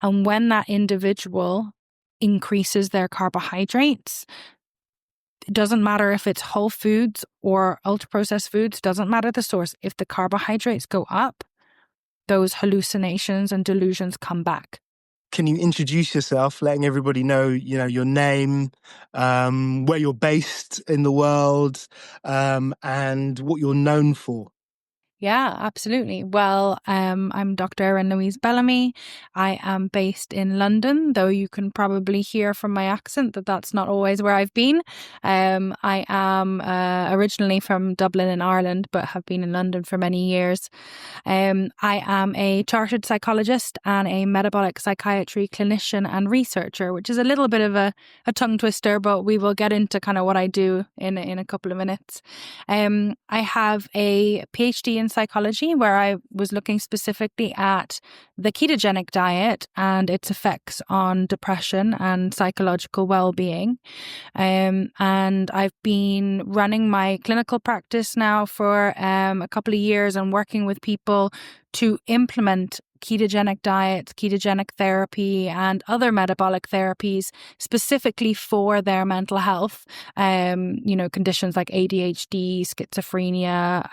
And when that individual increases their carbohydrates, it doesn't matter if it's whole foods or ultra-processed foods, doesn't matter the source. If the carbohydrates go up, those hallucinations and delusions come back. Can you introduce yourself, letting everybody know, your name, where you're based in the world, and what you're known for? Yeah, absolutely. Well, I'm Dr. Erin Louise Bellamy. I am based in London, though you can probably hear from my accent that that's not always where I've been. I am originally from Dublin in Ireland, but have been in London for many years. I am a chartered psychologist and a metabolic psychiatry clinician and researcher, which is a little bit of a tongue twister, but we will get into kind of what I do in a couple of minutes. I have a PhD in psychology where I was looking specifically at the ketogenic diet and its effects on depression and psychological well-being. And I've been running my clinical practice now for a couple of years and working with people to implement ketogenic diets, ketogenic therapy, and other metabolic therapies specifically for their mental health. Conditions like ADHD, schizophrenia,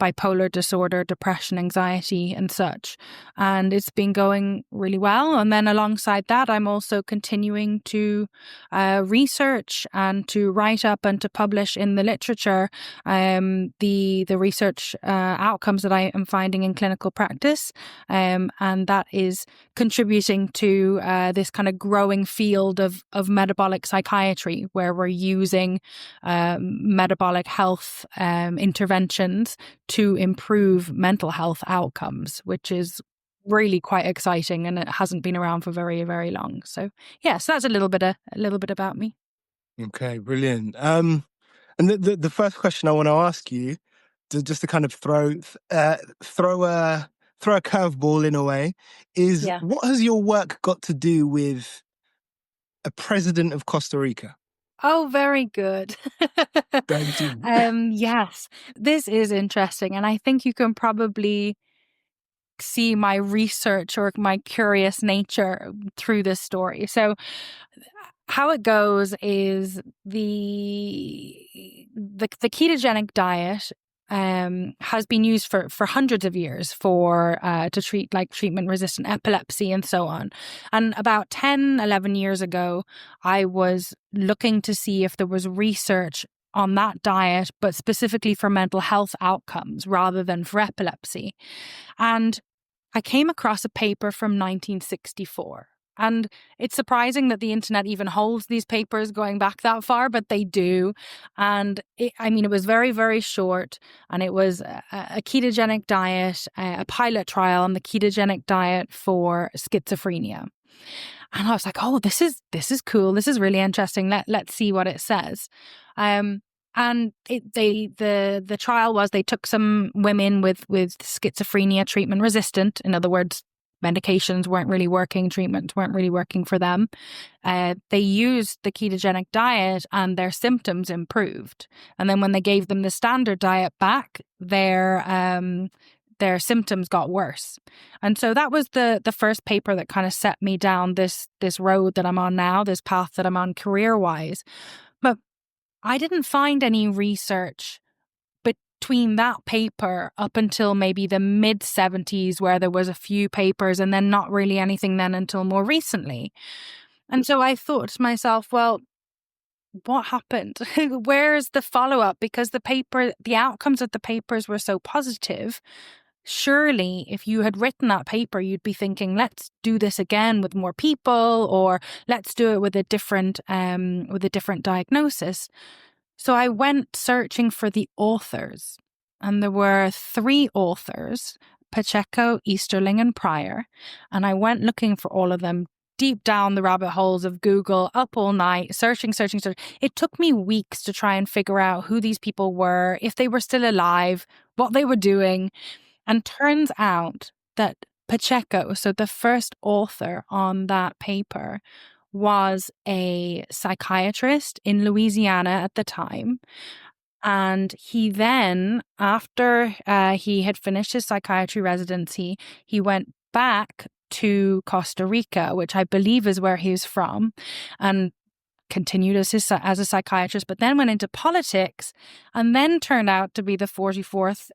bipolar disorder, depression, anxiety, and such. And it's been going really well. And then alongside that, I'm also continuing to research and to write up and to publish in the literature the research outcomes that I am finding in clinical practice. And that is contributing to this kind of growing field of metabolic psychiatry, where we're using metabolic health interventions to improve mental health outcomes, which is really quite exciting, and it hasn't been around for very, very long. So so that's a little bit about me. Okay, brilliant. And the first question I want to ask you, just to kind of throw a curveball in a way, is what has your work got to do with a president of Costa Rica? Oh, very good. Thank you. Yes, this is interesting. And I think you can probably see my research or my curious nature through this story. So how it goes is the ketogenic diet has been used for hundreds of years to treat treatment-resistant epilepsy and so on. And about 10, 11 years ago, I was looking to see if there was research on that diet, but specifically for mental health outcomes rather than for epilepsy. And I came across a paper from 1964. And it's surprising that the internet even holds these papers going back that far, but they do. And it was very, very short. And it was a ketogenic diet, a pilot trial on the ketogenic diet for schizophrenia. And I was like, oh, this is cool. This is really interesting. Let's see what it says. And the trial was they took some women with schizophrenia treatment resistant. In other words, medications weren't really working, treatments weren't really working for them. They used the ketogenic diet and their symptoms improved. And then when they gave them the standard diet back, their symptoms got worse. And so that was the first paper that kind of set me down this road that I'm on now, this path that I'm on career-wise. But I didn't find any research between that paper up until maybe the mid-70s, where there was a few papers and then not really anything then until more recently. And so I thought to myself, well, what happened? Where's the follow-up? Because the outcomes of the papers were so positive. Surely, if you had written that paper, you'd be thinking, let's do this again with more people, or let's do it with a different diagnosis. So I went searching for the authors, and there were 3 authors, Pacheco, Easterling, and Pryor. And I went looking for all of them deep down the rabbit holes of Google, up all night, searching. It took me weeks to try and figure out who these people were, if they were still alive, what they were doing. And turns out that Pacheco, so the first author on that paper, was a psychiatrist in Louisiana at the time. And he then, after he had finished his psychiatry residency, he went back to Costa Rica, which I believe is where he was from, and continued as a psychiatrist, but then went into politics and then turned out to be the 44th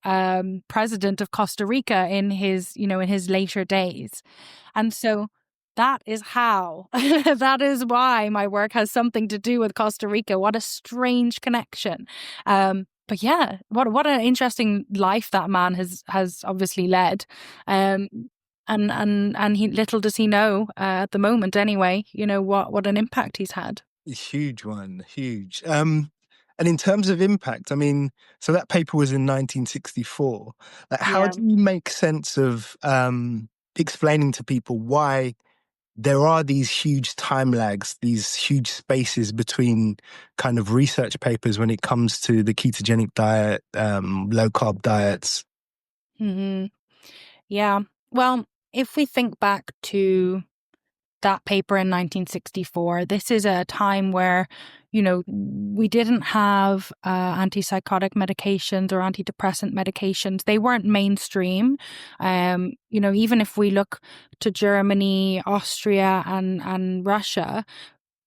president of Costa Rica in his later days. And so that is how, that is why my work has something to do with Costa Rica. What a strange connection. But yeah, what an interesting life that man has obviously led. And he, little does he know at the moment anyway, what an impact he's had. Huge one, huge. And in terms of impact, I mean, so that paper was in 1964. Like, how do you make sense of explaining to people why there are these huge time lags, these huge spaces between kind of research papers when it comes to the ketogenic diet, low carb diets? Mm-hmm. Yeah. Well, if we think back to that paper in 1964, this is a time where, we didn't have antipsychotic medications or antidepressant medications. They weren't mainstream. Even if we look to Germany, Austria, and Russia,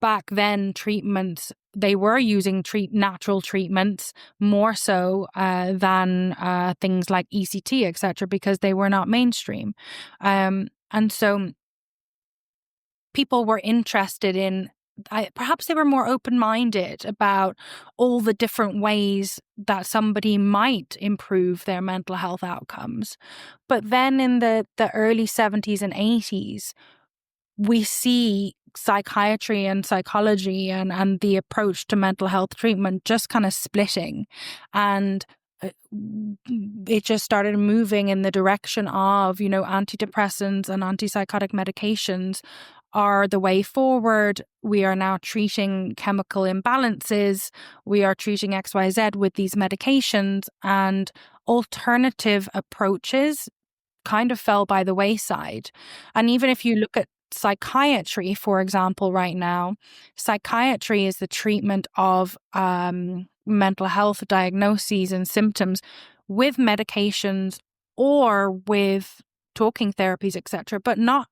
back then treatments, they were using natural treatments more so than things like ECT, etc., because they were not mainstream. And so people were interested in, perhaps they were more open-minded about all the different ways that somebody might improve their mental health outcomes. But then in the early 70s and 80s, we see psychiatry and psychology and the approach to mental health treatment just kind of splitting. And it just started moving in the direction of, antidepressants and antipsychotic medications are the way forward. We are now treating chemical imbalances. We are treating XYZ with these medications, and alternative approaches kind of fell by the wayside. And even if you look at psychiatry, for example, right now, psychiatry is the treatment of mental health diagnoses and symptoms with medications or with talking therapies, etc. But not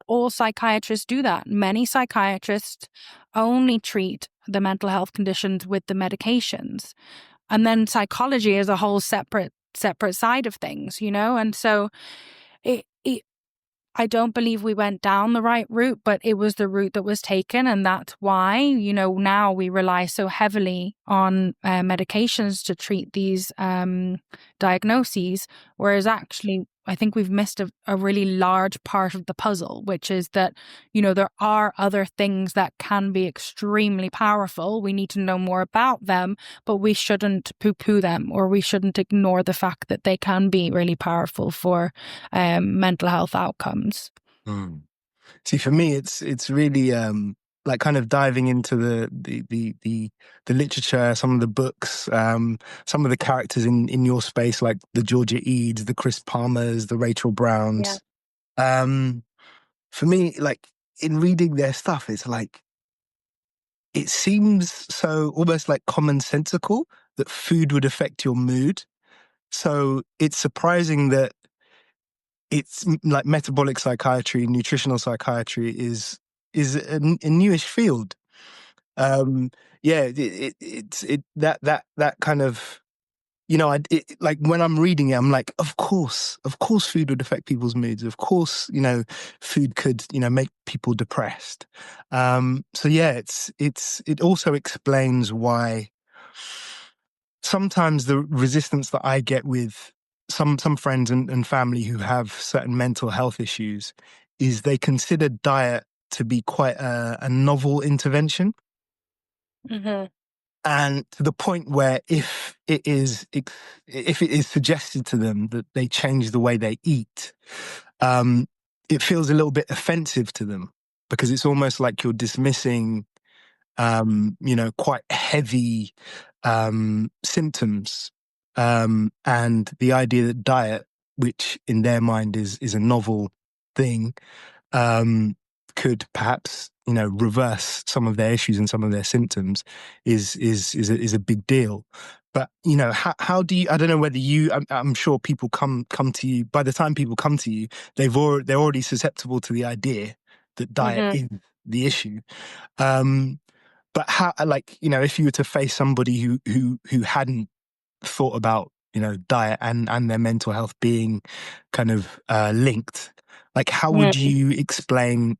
all psychiatrists do that. Many psychiatrists only treat the mental health conditions with the medications. And then psychology is a whole separate side of things, and so I don't believe we went down the right route, but it was the route that was taken. And that's why, now we rely so heavily on medications to treat these diagnoses, whereas actually I think we've missed a really large part of the puzzle, which is that, there are other things that can be extremely powerful. We need to know more about them, but we shouldn't poo-poo them, or we shouldn't ignore the fact that they can be really powerful for mental health outcomes. Mm. See, for me, it's really like kind of diving into the literature, some of the books, some of the characters in your space, like the Georgia Eads, the Chris Palmers, the Rachel Browns. Yeah. For me, like in reading their stuff, it's like it seems so almost like commonsensical that food would affect your mood. So it's surprising that it's like metabolic psychiatry, nutritional psychiatry is a newish field. Yeah, it's that kind of, like when I'm reading it, I'm like, of course, food would affect people's moods. Of course, food could, make people depressed. So yeah, it also explains why sometimes the resistance that I get with some friends and family who have certain mental health issues is they consider diet to be quite a novel intervention. Mm-hmm. And to the point where if it is suggested to them that they change the way they eat, it feels a little bit offensive to them, because it's almost like you're dismissing quite heavy symptoms, and the idea that diet, which in their mind is a novel thing, could perhaps reverse some of their issues and some of their symptoms is a big deal. But how do you? I don't know whether you. I'm sure people come to you. By the time people come to you, they're already susceptible to the idea that diet Mm-hmm. is the issue. But how, like, if you were to face somebody who hadn't thought about diet and their mental health being kind of linked, like, how would you explain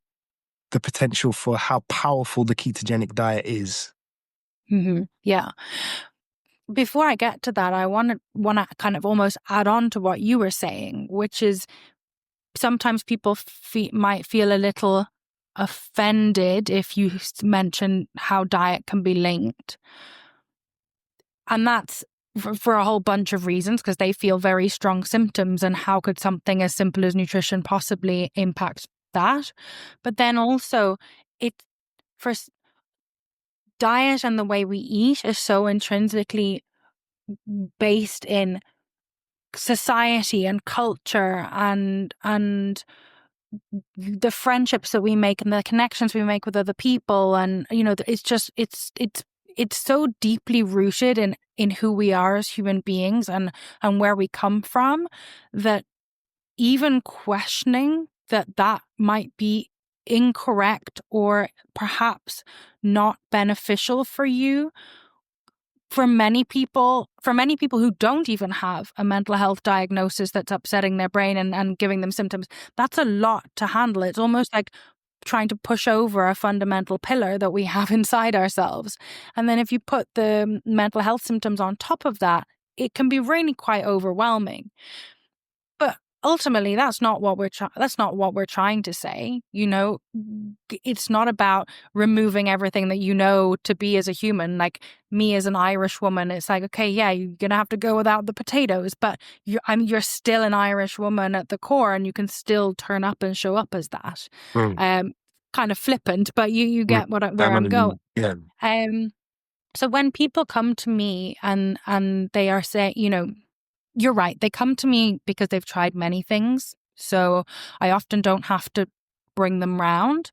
the potential for how powerful the ketogenic diet is? Mm-hmm. Yeah. Before I get to that, I want to kind of almost add on to what you were saying, which is sometimes people might feel a little offended if you mention how diet can be linked. And that's for a whole bunch of reasons, because they feel very strong symptoms, and how could something as simple as nutrition possibly impact that? But then also, it for diet and the way we eat is so intrinsically based in society and culture and the friendships that we make and the connections we make with other people, and it's just it's so deeply rooted in who we are as human beings and where we come from, that even questioning that might be incorrect or perhaps not beneficial for you, for many people who don't even have a mental health diagnosis that's upsetting their brain and giving them symptoms, that's a lot to handle. It's almost like trying to push over a fundamental pillar that we have inside ourselves. And then if you put the mental health symptoms on top of that, it can be really quite overwhelming. But ultimately, that's not what we're trying to say. It's not about removing everything that to be as a human. Like me as an Irish woman, it's like, okay, yeah, you're gonna have to go without the potatoes, but you're still an Irish woman at the core, and you can still turn up and show up as that. Mm. Kind of flippant, but you get where I'm going. Yeah. So when people come to me and they are saying, you're right. They come to me because they've tried many things. So I often don't have to bring them round,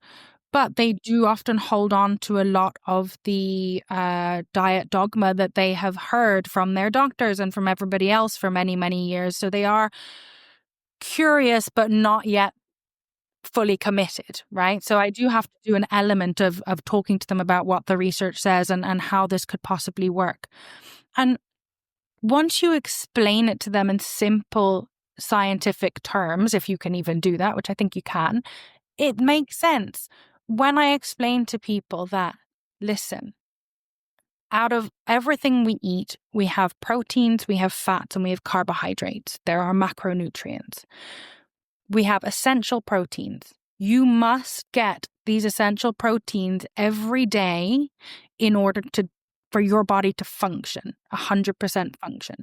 but they do often hold on to a lot of the diet dogma that they have heard from their doctors and from everybody else for many, many years. So they are curious, but not yet fully committed, right? So I do have to do an element of talking to them about what the research says and how this could possibly work. And once you explain it to them in simple scientific terms, if you can even do that, which I think you can, it makes sense. When I explain to people that, listen, out of everything we eat, we have proteins, we have fats, and we have carbohydrates. There are macronutrients. We have essential proteins. You must get these essential proteins every day in order for your body to function, 100% function.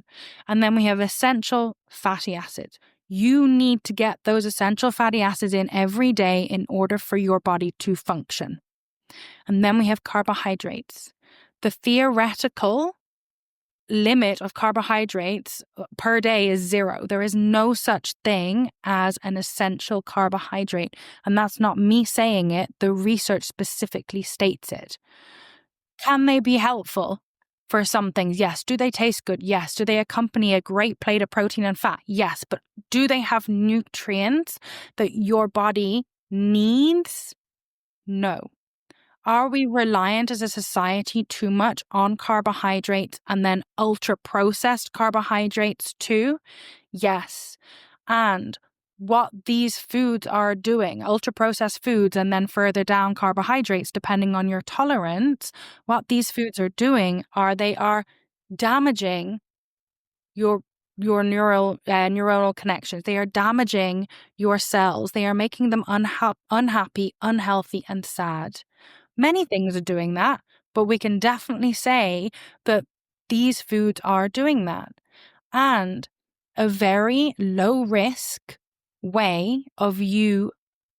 And then we have essential fatty acids. You need to get those essential fatty acids in every day in order for your body to function. And then we have carbohydrates. The theoretical limit of carbohydrates per day is 0. There is no such thing as an essential carbohydrate. And that's not me saying it. The research specifically states it. Can they be helpful for some things? Yes. Do they taste good? Yes. Do they accompany a great plate of protein and fat? Yes. But do they have nutrients that your body needs? No. Are we reliant as a society too much on carbohydrates and then ultra-processed carbohydrates too? Yes. And what these foods are doing, ultra-processed foods and then further down carbohydrates, depending on your tolerance, what these foods are doing they are damaging your neuronal connections. They are damaging your cells. They are making them unhappy, unhealthy, and sad. Many things are doing that, but we can definitely say that these foods are doing that. And a very low risk way of you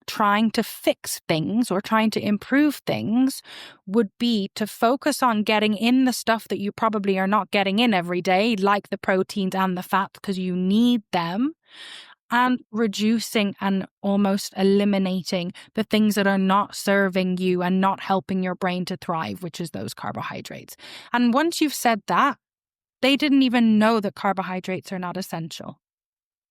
trying to fix things or trying to improve things would be to focus on getting in the stuff that you probably are not getting in every day, like the proteins and the fats, because you need them, and reducing and almost eliminating the things that are not serving you and not helping your brain to thrive, which is those carbohydrates. And once you've said that, they didn't even know that carbohydrates are not essential.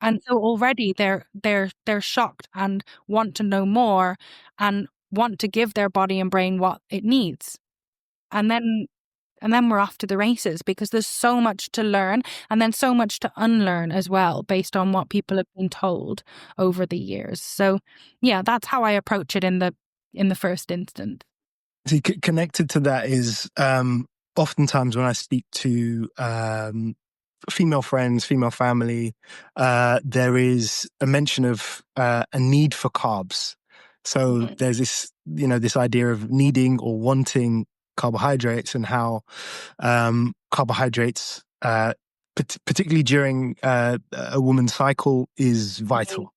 And so already they're shocked and want to know more and want to give their body and brain what it needs. And then we're off to the races, because there's so much to learn and then so much to unlearn as well, based on what people have been told over the years. So yeah, that's how I approach it in the first instance. See, connected to that is oftentimes when I speak to female friends, female family, there is a mention of a need for carbs. So there's this, this idea of needing or wanting carbohydrates, and how carbohydrates, particularly during a woman's cycle, is vital.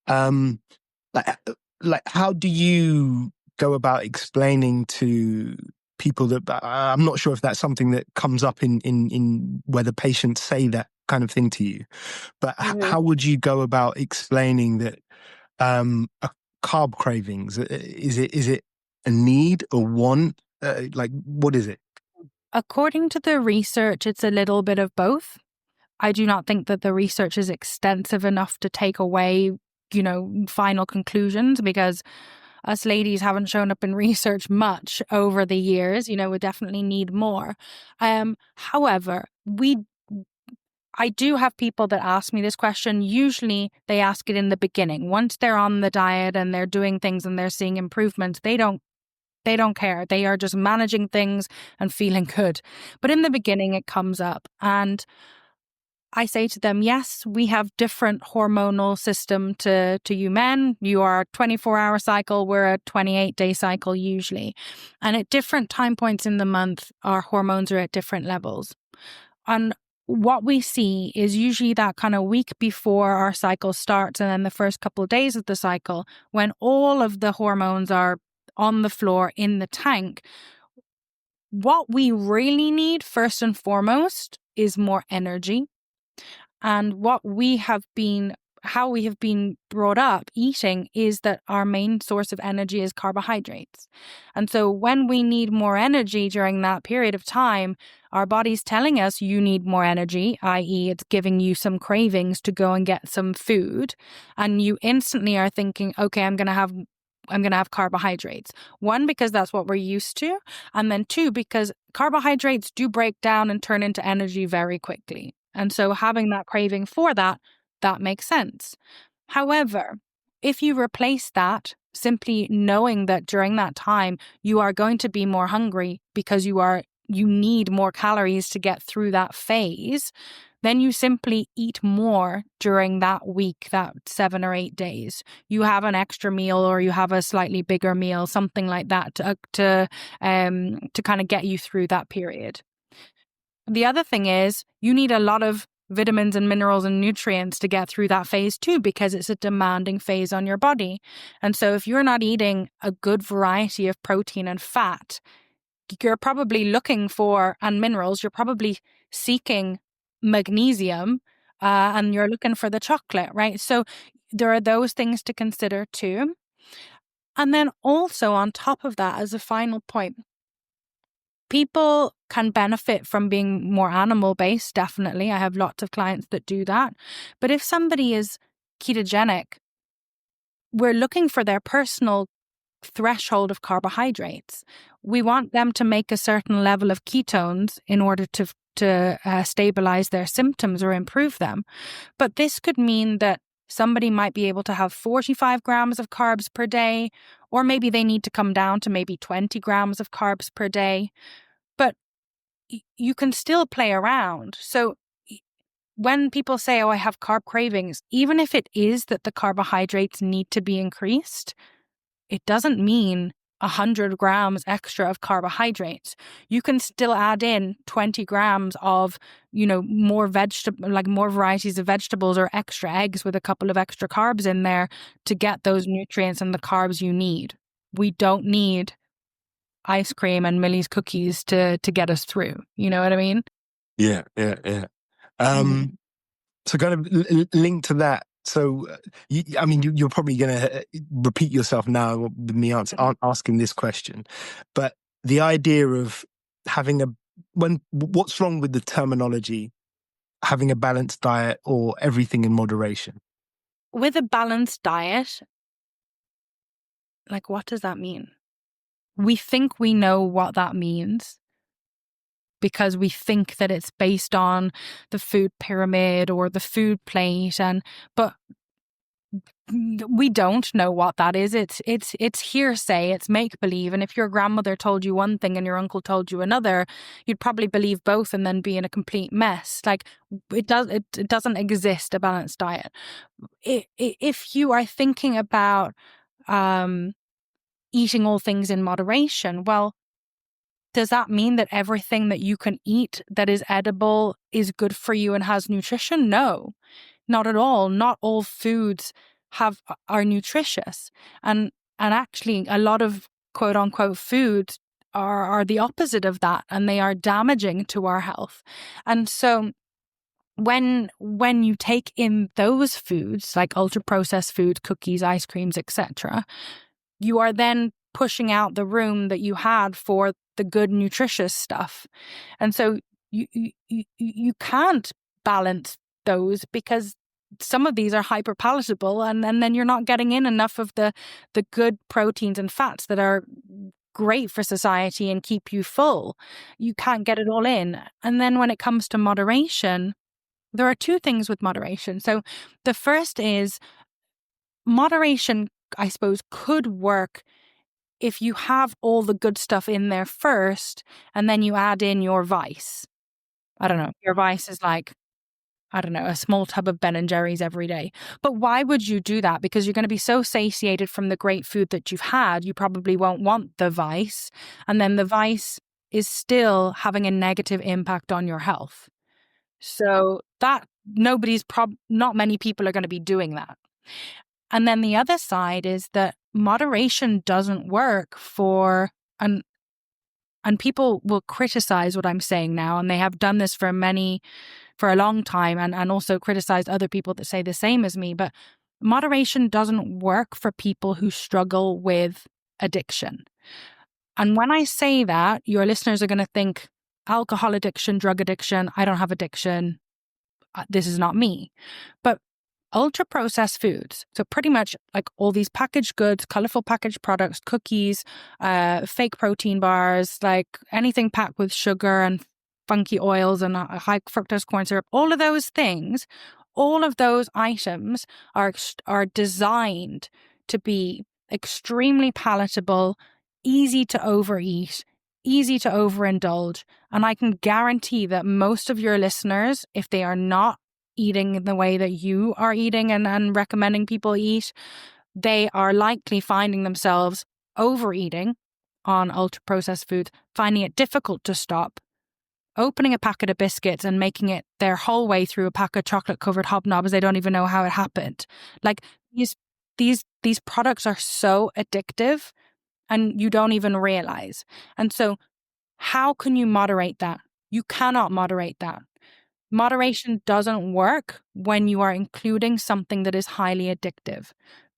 Like, how do you go about explaining to people that, I'm not sure if that's something that comes up in whether patients say that kind of thing to you, but how would you go about explaining that carb cravings, is it a need, a want, like what is it? According to the research, it's a little bit of both. I do not think that the research is extensive enough to take away, final conclusions, because us ladies haven't shown up in research much over the years. We definitely need more. However, I do have people that ask me this question. Usually they ask it in the beginning. Once they're on the diet and they're doing things and they're seeing improvements, they don't care. They are just managing things and feeling good. But in the beginning, it comes up. And I say to them, yes, we have different hormonal system to you men. You are a 24-hour cycle. We're a 28-day cycle usually. And at different time points in the month, our hormones are at different levels. And what we see is usually that kind of week before our cycle starts, and then the first couple of days of the cycle, when all of the hormones are on the floor in the tank. What we really need, first and foremost, is more energy. And how we have been brought up eating is that our main source of energy is carbohydrates. And so when we need more energy during that period of time, our body's telling us you need more energy, i.e. it's giving you some cravings to go and get some food. And you instantly are thinking, okay, I'm going to have carbohydrates. One, because that's what we're used to. And then two, because carbohydrates do break down and turn into energy very quickly. And so having that craving for that makes sense. However, if you replace that simply knowing that during that time you are going to be more hungry because you need more calories to get through that phase, then you simply eat more during that week, that 7 or 8 days. You have an extra meal, or you have a slightly bigger meal, something like that, to kind of get you through that period. The other thing is you need a lot of vitamins and minerals and nutrients to get through that phase too, because it's a demanding phase on your body. And so if you're not eating a good variety of protein and fat, you're probably looking for, and minerals, you're probably seeking magnesium, and you're looking for the chocolate, right? So there are those things to consider too. And then also on top of that, as a final point, people can benefit from being more animal-based, definitely. I have lots of clients that do that. But if somebody is ketogenic, we're looking for their personal threshold of carbohydrates. We want them to make a certain level of ketones in order to stabilize their symptoms or improve them. But this could mean that somebody might be able to have 45 grams of carbs per day, or maybe they need to come down to maybe 20 grams of carbs per day. But you can still play around. So when people say, oh, I have carb cravings, even if it is that the carbohydrates need to be increased, it doesn't mean 100 grams extra of carbohydrates. You can still add in 20 grams of, more more varieties of vegetables, or extra eggs with a couple of extra carbs in there to get those nutrients and the carbs you need. We don't need ice cream and Millie's cookies to get us through. You know what I mean? Yeah. So kind of linked to that. So, you're probably going to repeat yourself now with me asking this question, but the idea of having what's wrong with the terminology, having a balanced diet or everything in moderation? With a balanced diet, like, what does that mean? We think we know what that means because we think that it's based on the food pyramid or the food plate, but we don't know what that is. It's hearsay, it's make believe. And if your grandmother told you one thing and your uncle told you another, you'd probably believe both and then be in a complete mess. Like, it doesn't exist, a balanced diet. If you are thinking about eating all things in moderation, well, does that mean that everything that you can eat that is edible is good for you and has nutrition? No, not at all. Not all foods are nutritious. And actually a lot of quote unquote foods are the opposite of that, and they are damaging to our health. And so when you take in those foods like ultra processed food, cookies, ice creams, etc., you are then pushing out the room that you had for the good, nutritious stuff. And so you can't balance those, because some of these are hyper palatable, and then you're not getting in enough of the good proteins and fats that are great for society and keep you full. You can't get it all in. And then when it comes to moderation, there are two things with moderation. So the first is moderation, I suppose, could work if you have all the good stuff in there first and then you add in your vice. I don't know. Your vice is like, I don't know, a small tub of Ben and Jerry's every day. But why would you do that? Because you're going to be so satiated from the great food that you've had, you probably won't want the vice. And then the vice is still having a negative impact on your health. So that not many people are going to be doing that. And then the other side is that moderation doesn't work and people will criticize what I'm saying now, and they have done this for a long time, and also criticize other people that say the same as me. But moderation doesn't work for people who struggle with addiction. And when I say that, your listeners are going to think alcohol addiction, drug addiction, I don't have addiction, this is not me. But ultra processed foods, so pretty much like all these packaged goods, colorful packaged products, cookies, fake protein bars, like anything packed with sugar and funky oils and high fructose corn syrup, all of those things, all of those items are designed to be extremely palatable, easy to overeat, easy to overindulge. And I can guarantee that most of your listeners, if they are not eating in the way that you are eating and recommending people eat, they are likely finding themselves overeating on ultra processed foods, finding it difficult to stop, opening a packet of biscuits and making it their whole way through a pack of chocolate covered hobnobs. They don't even know how it happened. Like, these products are so addictive and you don't even realize. And so how can you moderate that? You cannot moderate that. Moderation doesn't work when you are including something that is highly addictive.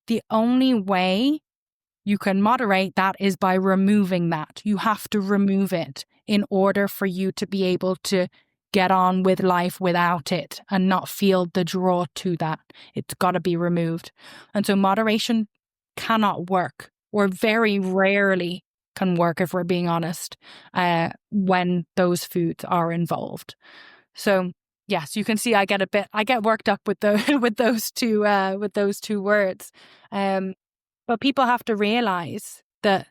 The only way you can moderate that is by removing that. You have to remove it in order for you to be able to get on with life without it and not feel the draw to that. It's got to be removed. And so moderation cannot work, or very rarely can work, if we're being honest, when those foods are involved. So yes, you can see I get worked up with with those two words. But people have to realize that,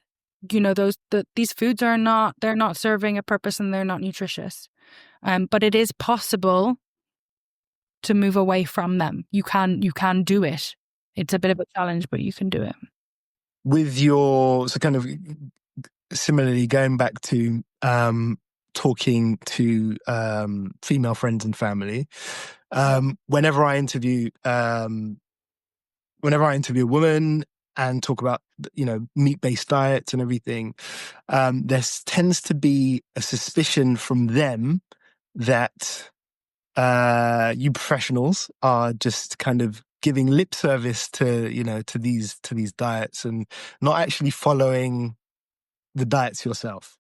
these foods they're not serving a purpose and they're not nutritious. But it is possible to move away from them. You can do it. It's a bit of a challenge, but you can do it. So kind of similarly, going back to talking to female friends and family, whenever I interview a woman and talk about, meat-based diets and everything, there tends to be a suspicion from them that you professionals are just kind of giving lip service to these diets and not actually following the diets yourself.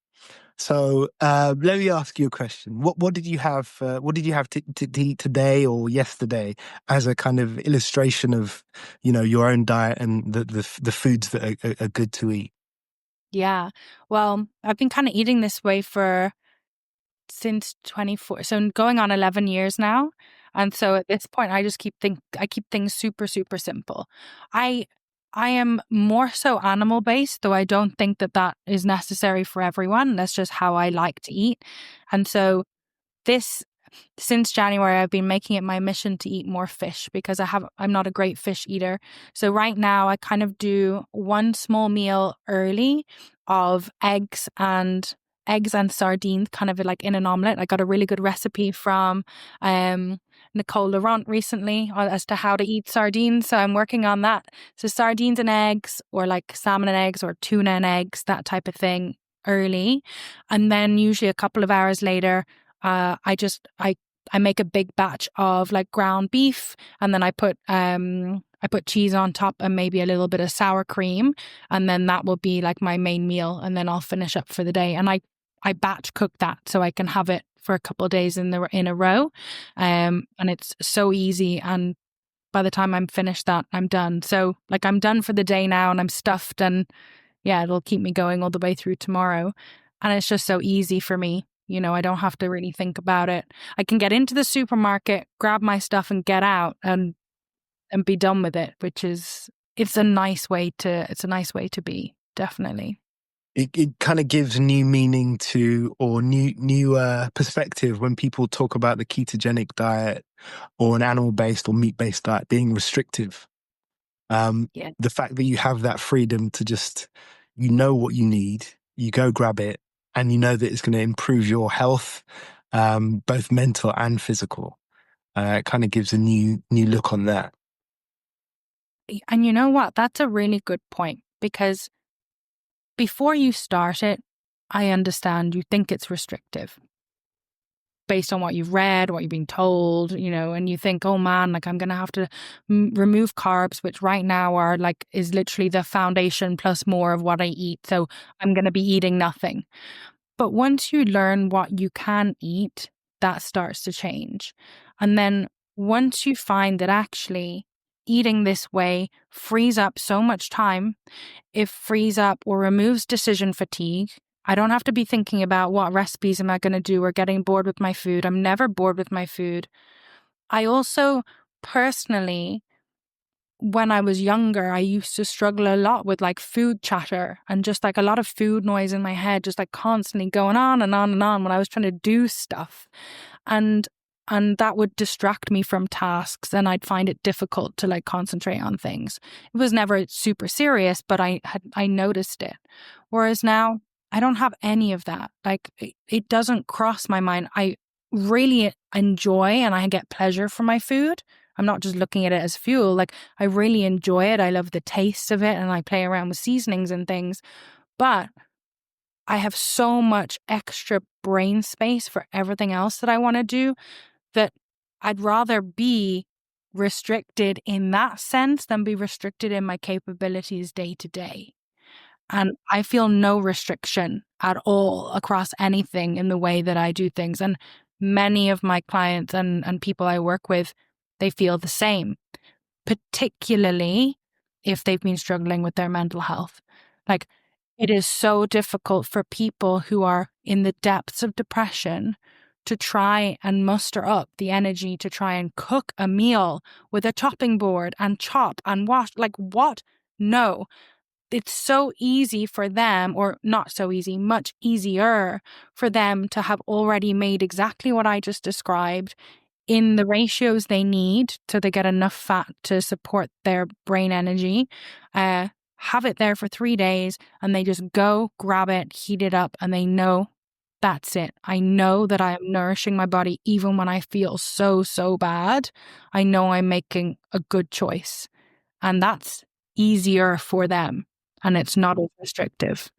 So let me ask you a question. What did you have? What did you have to eat today or yesterday as a kind of illustration of, your own diet and the foods that are good to eat? Yeah. Well, I've been kind of eating this way for since 24, so going on 11 years now. And so at this point, I keep things super, super simple. I I am more so animal based, though I don't think that that is necessary for everyone. That's just how I like to eat. And so this since January, I've been making it my mission to eat more fish because I'm not a great fish eater. So right now I kind of do one small meal early of eggs and sardines, kind of like in an omelet. I got a really good recipe from Nicole Laurent recently as to how to eat sardines. So I'm working on that. So sardines and eggs, or like salmon and eggs, or tuna and eggs, that type of thing early. And then usually a couple of hours later, I make a big batch of like ground beef, and then I put cheese on top and maybe a little bit of sour cream, and then that will be like my main meal, and then I'll finish up for the day. And I batch cook that so I can have it for a couple of days in a row, and it's so easy. And by the time I'm finished that, I'm done. So like I'm done for the day now, and I'm stuffed, and yeah, it'll keep me going all the way through tomorrow. And it's just so easy for me. I don't have to really think about it. I can get into the supermarket, grab my stuff and get out and be done with it, which is it's a nice way to be, definitely. It kind of gives new meaning to, or new perspective when people talk about the ketogenic diet or an animal based or meat based diet being restrictive. Yeah. The fact that you have that freedom to just, what you need, you go grab it, and you know that it's going to improve your health, both mental and physical. It kind of gives a new look on that. And you know what? That's a really good point, because before you start it, I understand you think it's restrictive based on what you've read, what you've been told, and you think, oh man, like I'm going to have to remove carbs, which right now is literally the foundation plus more of what I eat. So I'm going to be eating nothing. But once you learn what you can eat, that starts to change. And then once you find that actually eating this way frees up so much time, it frees up or removes decision fatigue. I don't have to be thinking about what recipes am I going to do or getting bored with my food. I'm never bored with my food. I also personally, when I was younger, I used to struggle a lot with like food chatter and just like a lot of food noise in my head, just like constantly going on and on and on when I was trying to do stuff. And that would distract me from tasks, and I'd find it difficult to like concentrate on things. It was never super serious, but I noticed it. Whereas now I don't have any of that. Like it doesn't cross my mind. I really enjoy and I get pleasure from my food. I'm not just looking at it as fuel. Like I really enjoy it. I love the taste of it, and I play around with seasonings and things. But I have so much extra brain space for everything else that I want to do, that I'd rather be restricted in that sense than be restricted in my capabilities day to day. And I feel no restriction at all across anything in the way that I do things. And many of my clients and people I work with, they feel the same, particularly if they've been struggling with their mental health. Like, it is so difficult for people who are in the depths of depression to try and muster up the energy to try and cook a meal with a chopping board and chop and wash. Like, what? No. It's so easy for them, or not so easy, much easier for them to have already made exactly what I just described in the ratios they need so they get enough fat to support their brain energy, have it there for 3 days, and they just go grab it, heat it up, and they know that's it. I know that I am nourishing my body even when I feel so, so bad. I know I'm making a good choice, and that's easier for them, and it's not as restrictive.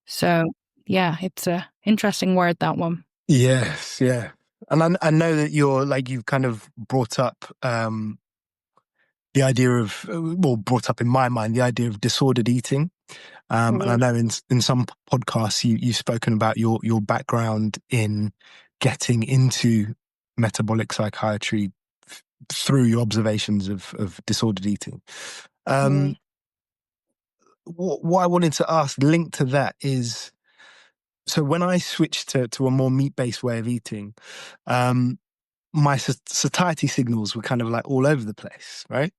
So yeah, it's a interesting word, that one. Yes, yeah. And I know that you've kind of brought up the idea of, well, brought up in my mind the idea of disordered eating. And I know in some podcasts you've spoken about your background in getting into metabolic psychiatry through your observations of disordered eating. What I wanted to ask, linked to that, is so when I switched to a more meat-based way of eating, my satiety signals were kind of like all over the place, right?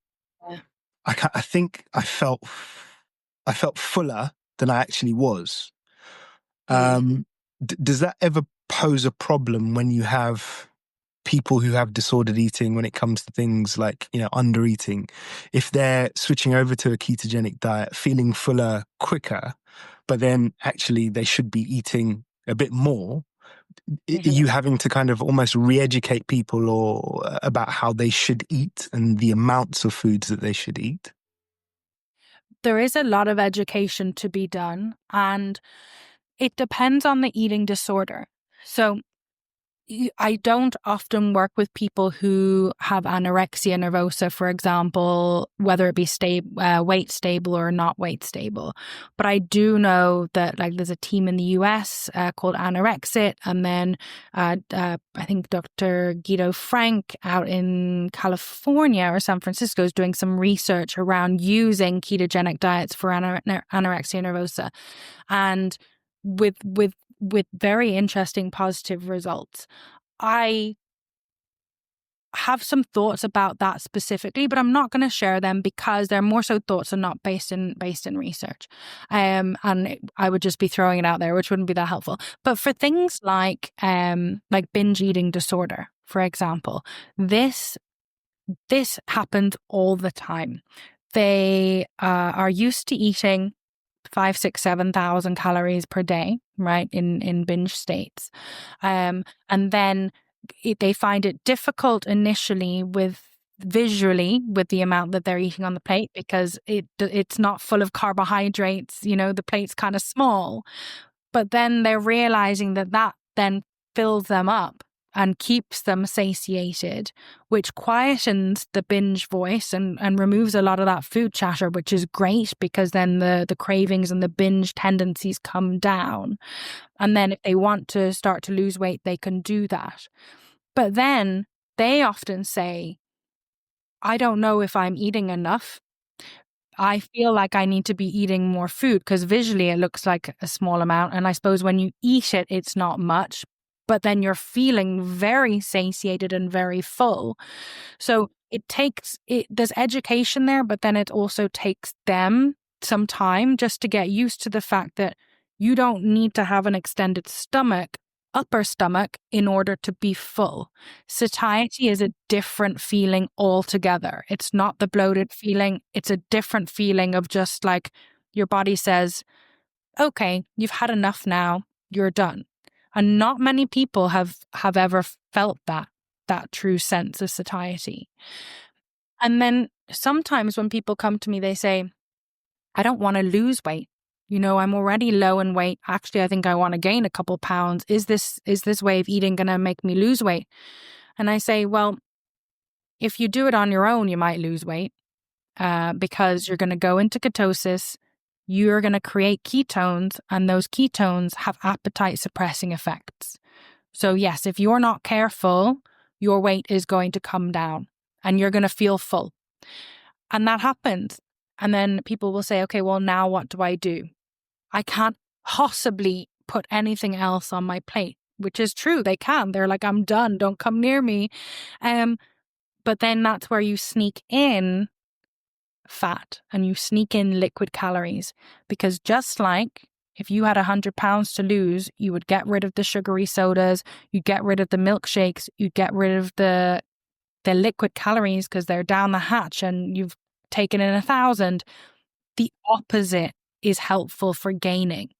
Yeah. I think I felt fuller than I actually was. Does that ever pose a problem when you have people who have disordered eating when it comes to things like, under eating? If they're switching over to a ketogenic diet, feeling fuller quicker, but then actually they should be eating a bit more, are you having to kind of almost re-educate people or about how they should eat and the amounts of foods that they should eat? There is a lot of education to be done, and it depends on the eating disorder. So I don't often work with people who have anorexia nervosa, for example, whether it be weight stable or not weight stable. But I do know that there's a team in the US called Anorexit, and then I think Dr. Guido Frank out in California or San Francisco is doing some research around using ketogenic diets for anorexia nervosa, and with very interesting positive results. I have some thoughts about that specifically, but I'm not going to share them because they're more so thoughts and not based in research. And I would just be throwing it out there, which wouldn't be that helpful. But for things like binge eating disorder, for example, this happens all the time. They are used to eating 5, 6, 7,000 calories per day, right, in binge states. And then they find it difficult initially visually with the amount that they're eating on the plate because it's not full of carbohydrates, the plate's kind of small. But then they're realizing that then fills them up and keeps them satiated, which quietens the binge voice and removes a lot of that food chatter, which is great because then the cravings and the binge tendencies come down. And then if they want to start to lose weight, they can do that. But then they often say, I don't know if I'm eating enough. I feel like I need to be eating more food because visually it looks like a small amount. And I suppose when you eat it, it's not much, but then you're feeling very satiated and very full. So there's education there, but then it also takes them some time just to get used to the fact that you don't need to have an extended upper stomach in order to be full. Satiety is a different feeling altogether. It's not the bloated feeling. It's a different feeling of just like your body says, okay, you've had enough now, you're done. And not many people have ever felt that true sense of satiety. And then sometimes when people come to me, they say, I don't want to lose weight. I'm already low in weight. Actually, I think I want to gain a couple pounds. Is this way of eating going to make me lose weight? And I say, well, if you do it on your own, you might lose weight because you're going to go into ketosis. You're going to create ketones, and those ketones have appetite suppressing effects. So yes, if you're not careful, your weight is going to come down and you're going to feel full. And that happens. And then people will say, okay, well, now what do I do? I can't possibly put anything else on my plate, which is true. They can. They're like, I'm done. Don't come near me. But then that's where you sneak in fat and you sneak in liquid calories, because just like if you had 100 pounds to lose, you would get rid of the sugary sodas, you'd get rid of the milkshakes, you'd get rid of the liquid calories because they're down the hatch and you've taken in 1,000. The opposite is helpful for gaining.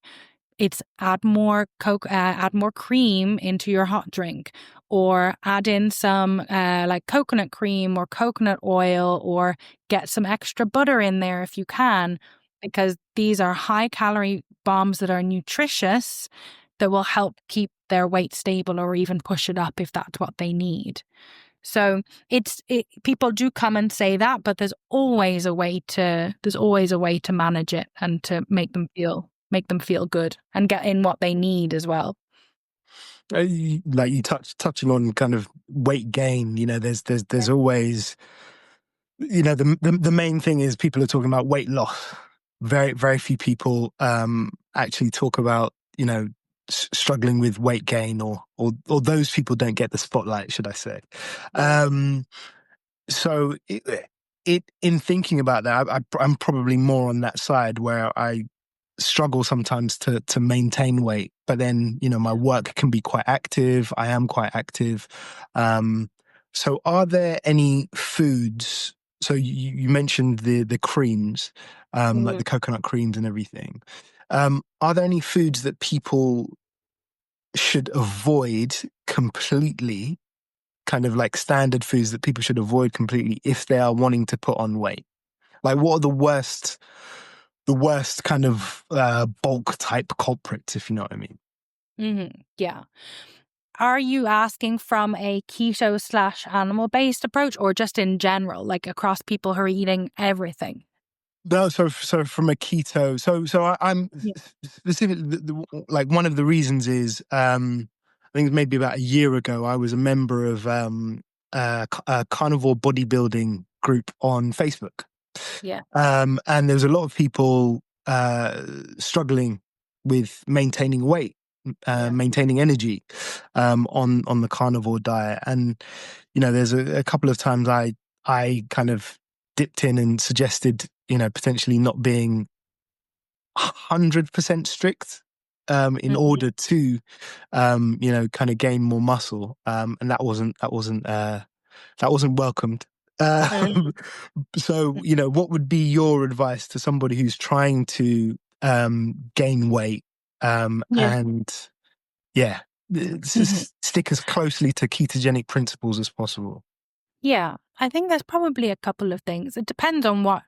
It's add more cream into your hot drink, or add in some coconut cream or coconut oil, or get some extra butter in there if you can, because these are high calorie bombs that are nutritious that will help keep their weight stable or even push it up if that's what they need. So people do come and say that, but there's always a way to manage it and to make them feel good and get in what they need as well. Like you touching on kind of weight gain, there's always, the main thing is people are talking about weight loss. Very, very few people actually talk about, struggling with weight gain, or those people don't get the spotlight, should I say. Yeah. So in thinking about that, I'm probably more on that side where I struggle sometimes to maintain weight, but then, my work can be quite active. I am quite active. So are there any foods? So you mentioned the creams, like the coconut creams and everything. Are there any foods that people should avoid completely, kind of like standard foods that people should avoid completely if they are wanting to put on weight? Like, what are the worst kind of bulk type culprits, if you know what I mean? Mm-hmm. Yeah. Are you asking from a keto/animal-based approach, or just in general, like across people who are eating everything? No, so from a keto, I'm Yeah. specifically, like, one of the reasons is, I think maybe about a year ago, I was a member of a carnivore bodybuilding group on Facebook. Yeah. And there's a lot of people struggling with maintaining weight, Yeah. maintaining energy, on the carnivore diet. And there's a couple of times I kind of dipped in and suggested, potentially not being 100% strict, in Mm-hmm. order to, kind of gain more muscle, and that wasn't welcomed. Um, so, what would be your advice to somebody who's trying to gain weight, Yeah. and yeah, Mm-hmm. stick as closely to ketogenic principles as possible? Yeah. I think there's probably a couple of things. It depends on what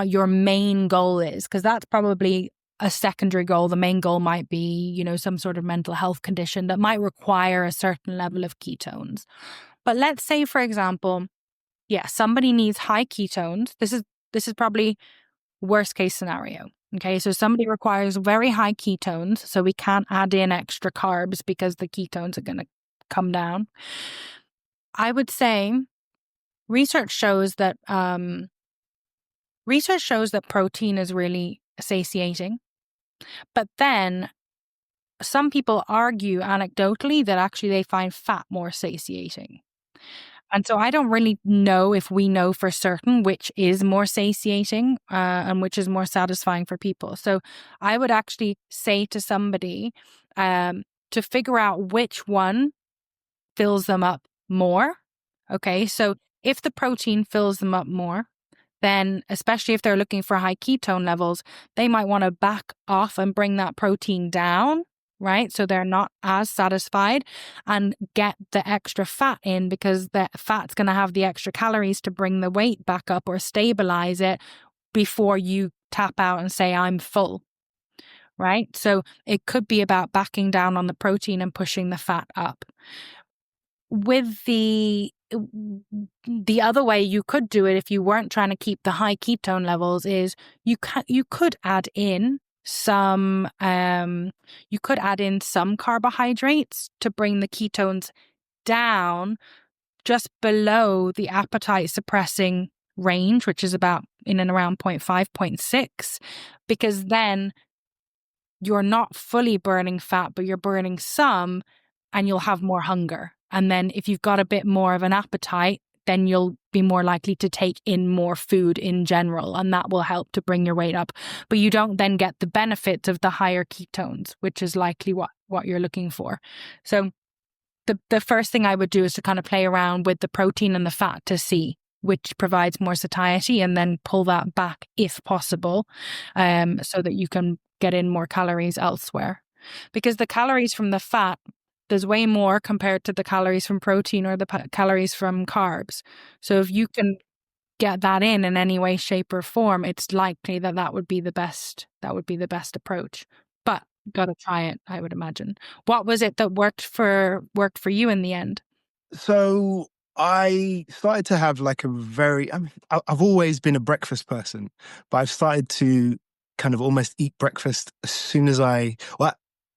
your main goal is, because that's probably a secondary goal. The main goal might be, some sort of mental health condition that might require a certain level of ketones. But let's say, for example, somebody needs high ketones. This is probably worst case scenario. Okay, so somebody requires very high ketones, so we can't add in extra carbs because the ketones are going to come down. I would say research shows that protein is really satiating, but then some people argue anecdotally that actually they find fat more satiating. And so I don't really know if we know for certain which is more satiating and which is more satisfying for people. So I would actually say to somebody to figure out which one fills them up more. Okay, so if the protein fills them up more, then especially if they're looking for high ketone levels, they might want to back off and bring that protein down, right? So they're not as satisfied, and get the extra fat in, because the fat's going to have the extra calories to bring the weight back up or stabilize it before you tap out and say, I'm full, right? So it could be about backing down on the protein and pushing the fat up. With the other way you could do it, if you weren't trying to keep the high ketone levels, is you could add in some carbohydrates to bring the ketones down just below the appetite suppressing range, which is about in and around 0.5, 0.6, because then you're not fully burning fat, but you're burning some, and you'll have more hunger. And then if you've got a bit more of an appetite, then you'll be more likely to take in more food in general, and that will help to bring your weight up. But you don't then get the benefits of the higher ketones, which is likely what you're looking for. So the first thing I would do is to kind of play around with the protein and the fat to see which provides more satiety, and then pull that back if possible, so that you can get in more calories elsewhere. Because the calories from the fat, there's way more compared to the calories from protein or the calories from carbs. So if you can get that in any way, shape, or form, it's likely that would be the best. That would be the best approach. But got to try it, I would imagine. What was it that worked for you in the end? So I started to have like a very, I've always been a breakfast person, but I've started to kind of almost eat breakfast as soon as I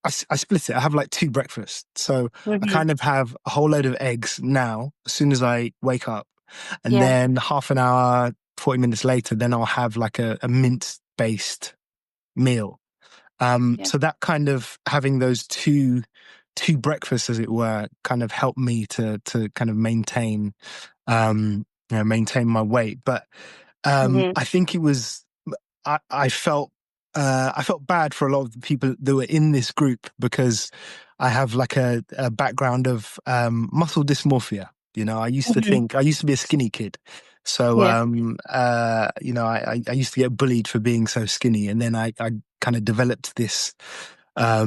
split it. I have like two breakfasts. So I Hmm. kind of have a whole load of eggs now as soon as I wake up. And Yeah. then half an hour, 40 minutes later, then I'll have like a mince based meal. Yeah. So that kind of having those two breakfasts, as it were, kind of helped me to kind of maintain my weight. But Hmm. I think it was I felt bad for a lot of the people that were in this group because I have like a background of muscle dysmorphia. Hmm. I used to be a skinny kid. So, Yeah. I used to get bullied for being so skinny. And then I kind of developed this. At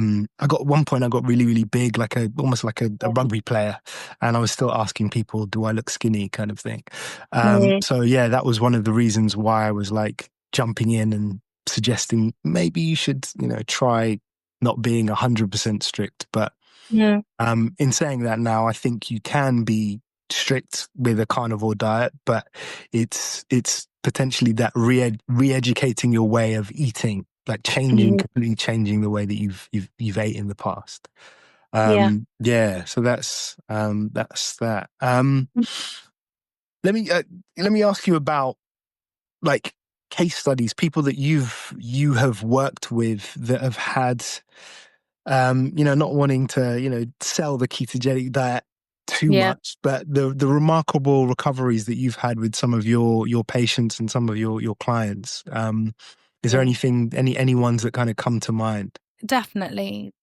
one point, I got really, really big, almost like a Yeah. rugby player. And I was still asking people, do I look skinny kind of thing. Hmm. So yeah, that was one of the reasons why I was like jumping in and suggesting maybe you should, try not being 100% strict. But Yeah. in saying that now, I think you can be strict with a carnivore diet, but it's potentially that re-educating your way of eating, like Hmm. completely changing the way that you've ate in the past. Yeah. Yeah, so that's that. Let me let me ask you about like case studies, people that you have worked with that have had not wanting to, sell the ketogenic diet too Yeah. much, but the remarkable recoveries that you've had with some of your patients and some of your clients. Is there Yeah. any ones that kind of come to mind? Definitely.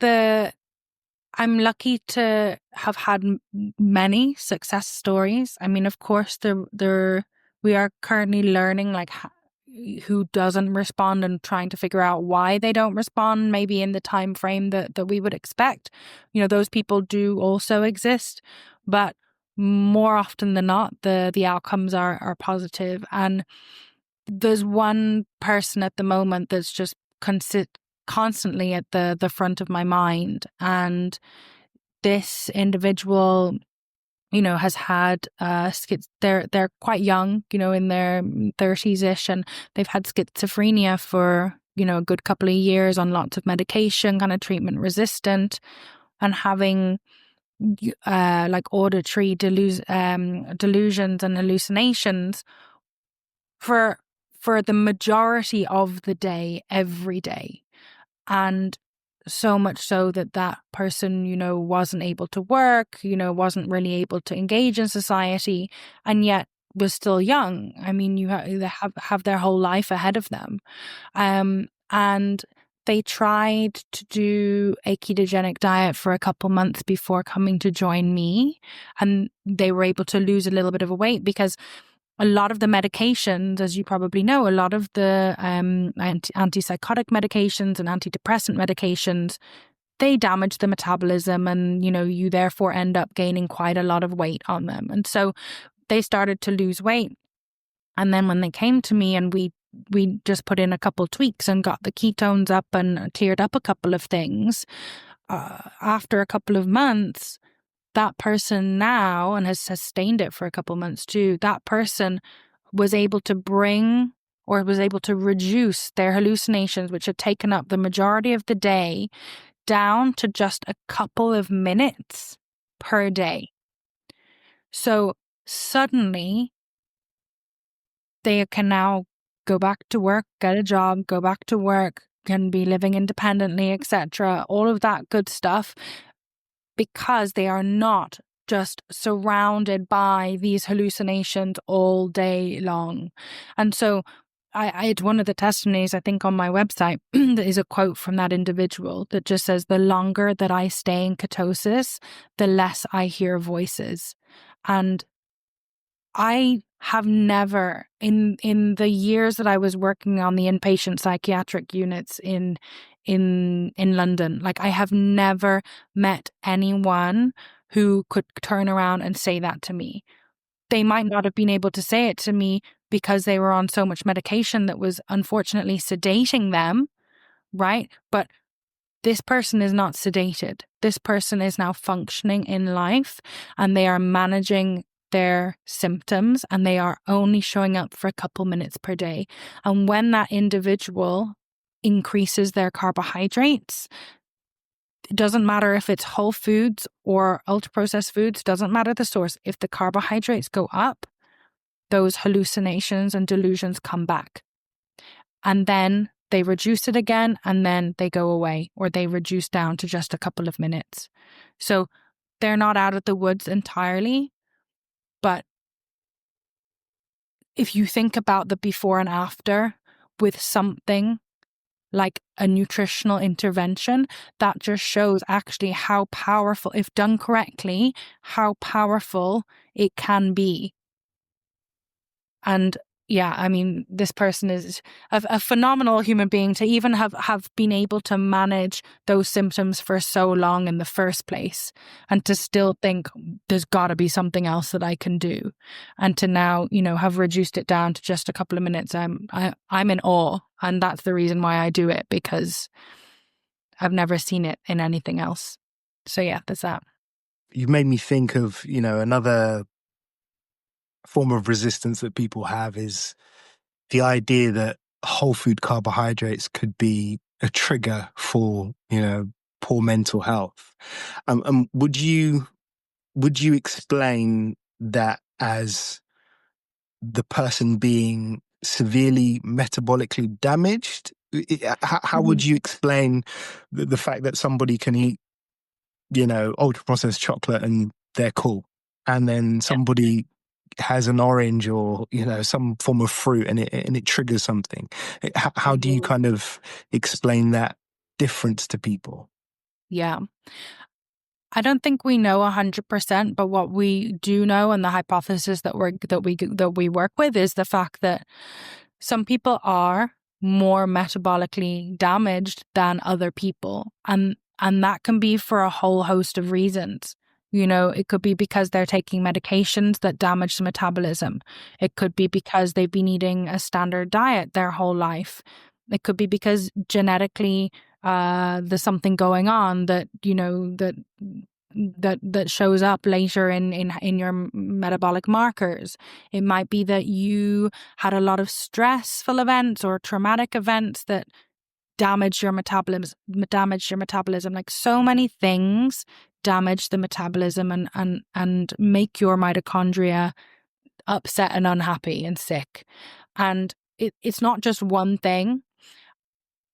I'm lucky to have had many success stories. I mean, of course, we are currently learning like who doesn't respond and trying to figure out why they don't respond, maybe in the time frame that we would expect. Those people do also exist, but more often than not, the outcomes are positive. And there's one person at the moment that's just constantly at the front of my mind, and this individual, has had they're quite young, in their 30s-ish, and they've had schizophrenia for, a good couple of years on lots of medication, kind of treatment resistant, and having like auditory delusions and hallucinations for the majority of the day, every day. And so much so that that person, wasn't able to work, wasn't really able to engage in society, and yet was still young. I mean, they have their whole life ahead of them. And they tried to do a ketogenic diet for a couple months before coming to join me, and they were able to lose a little bit of a weight because a lot of the medications, as you probably know, a lot of the antipsychotic medications and antidepressant medications, they damage the metabolism, and you therefore end up gaining quite a lot of weight on them. And so they started to lose weight. And then when they came to me and we just put in a couple tweaks and got the ketones up and cleared up a couple of things, after a couple of months, that person now, and has sustained it for a couple months too, that person was able to reduce their hallucinations, which had taken up the majority of the day, down to just a couple of minutes per day. So suddenly they can now go back to work, get a job, go back to work, can be living independently, etc. All of that good stuff, because they are not just surrounded by these hallucinations all day long. And so I had one of the testimonies, I think, on my website that is a quote from that individual that just says, "The longer that I stay in ketosis, the less I hear voices." And I have never, in the years that I was working on the inpatient psychiatric units in London, like I have never met anyone who could turn around and say that to me. They might not have been able to say it to me because they were on so much medication that was unfortunately sedating them, right? But this person is not sedated. This person is now functioning in life, and they are managing their symptoms, and they are only showing up for a couple minutes per day. And when that individual increases their carbohydrates, it doesn't matter if it's whole foods or ultra-processed foods, doesn't matter the source. If the carbohydrates go up, those hallucinations and delusions come back. And then they reduce it again, and then they go away, or they reduce down to just a couple of minutes. So they're not out of the woods entirely. But if you think about the before and after with something like a nutritional intervention, that just shows actually how powerful, if done correctly, how powerful it can be. And yeah, I mean, this person is a phenomenal human being to even have been able to manage those symptoms for so long in the first place, and to still think there's got to be something else that I can do, and to now, have reduced it down to just a couple of minutes. I'm in awe, and that's the reason why I do it, because I've never seen it in anything else. So yeah, there's that. You made me think of, another form of resistance that people have is the idea that whole food carbohydrates could be a trigger for, poor mental health. Would you explain that as the person being severely metabolically damaged? How would you explain the fact that somebody can eat, ultra processed chocolate and they're cool, and then somebody has an orange or some form of fruit and it triggers something? How do you kind of explain that difference to people? Yeah, I don't think we know 100%, but what we do know, and the hypothesis that we work with, is the fact that some people are more metabolically damaged than other people, and that can be for a whole host of reasons. It could be because they're taking medications that damage the metabolism. It could be because they've been eating a standard diet their whole life. It could be because genetically there's something going on that that shows up later in your metabolic markers. It might be that you had a lot of stressful events or traumatic events that damage your metabolism. Like, so many things damage the metabolism and make your mitochondria upset and unhappy and sick. And it's not just one thing.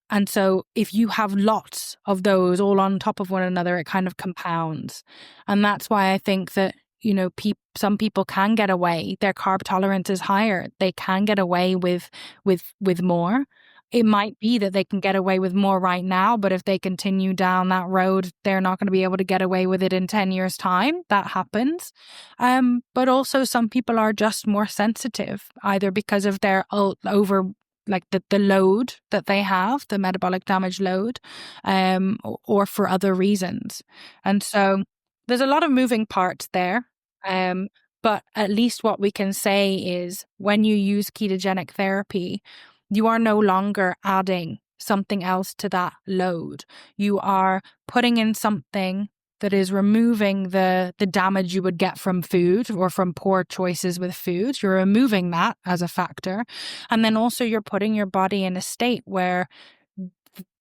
And so if you have lots of those all on top of one another, it kind of compounds. And that's why I think that, some people can get away. Their carb tolerance is higher. They can get away with more. It might be that they can get away with more right now, but if they continue down that road, they're not going to be able to get away with it in 10 years' time. That happens. But also some people are just more sensitive, either because of their like the load that they have, the metabolic damage load, or for other reasons. And so there's a lot of moving parts there. But at least what we can say is when you use ketogenic therapy, you are no longer adding something else to that load. You are putting in something that is removing the damage you would get from food or from poor choices with food. You're removing that as a factor. And then also you're putting your body in a state where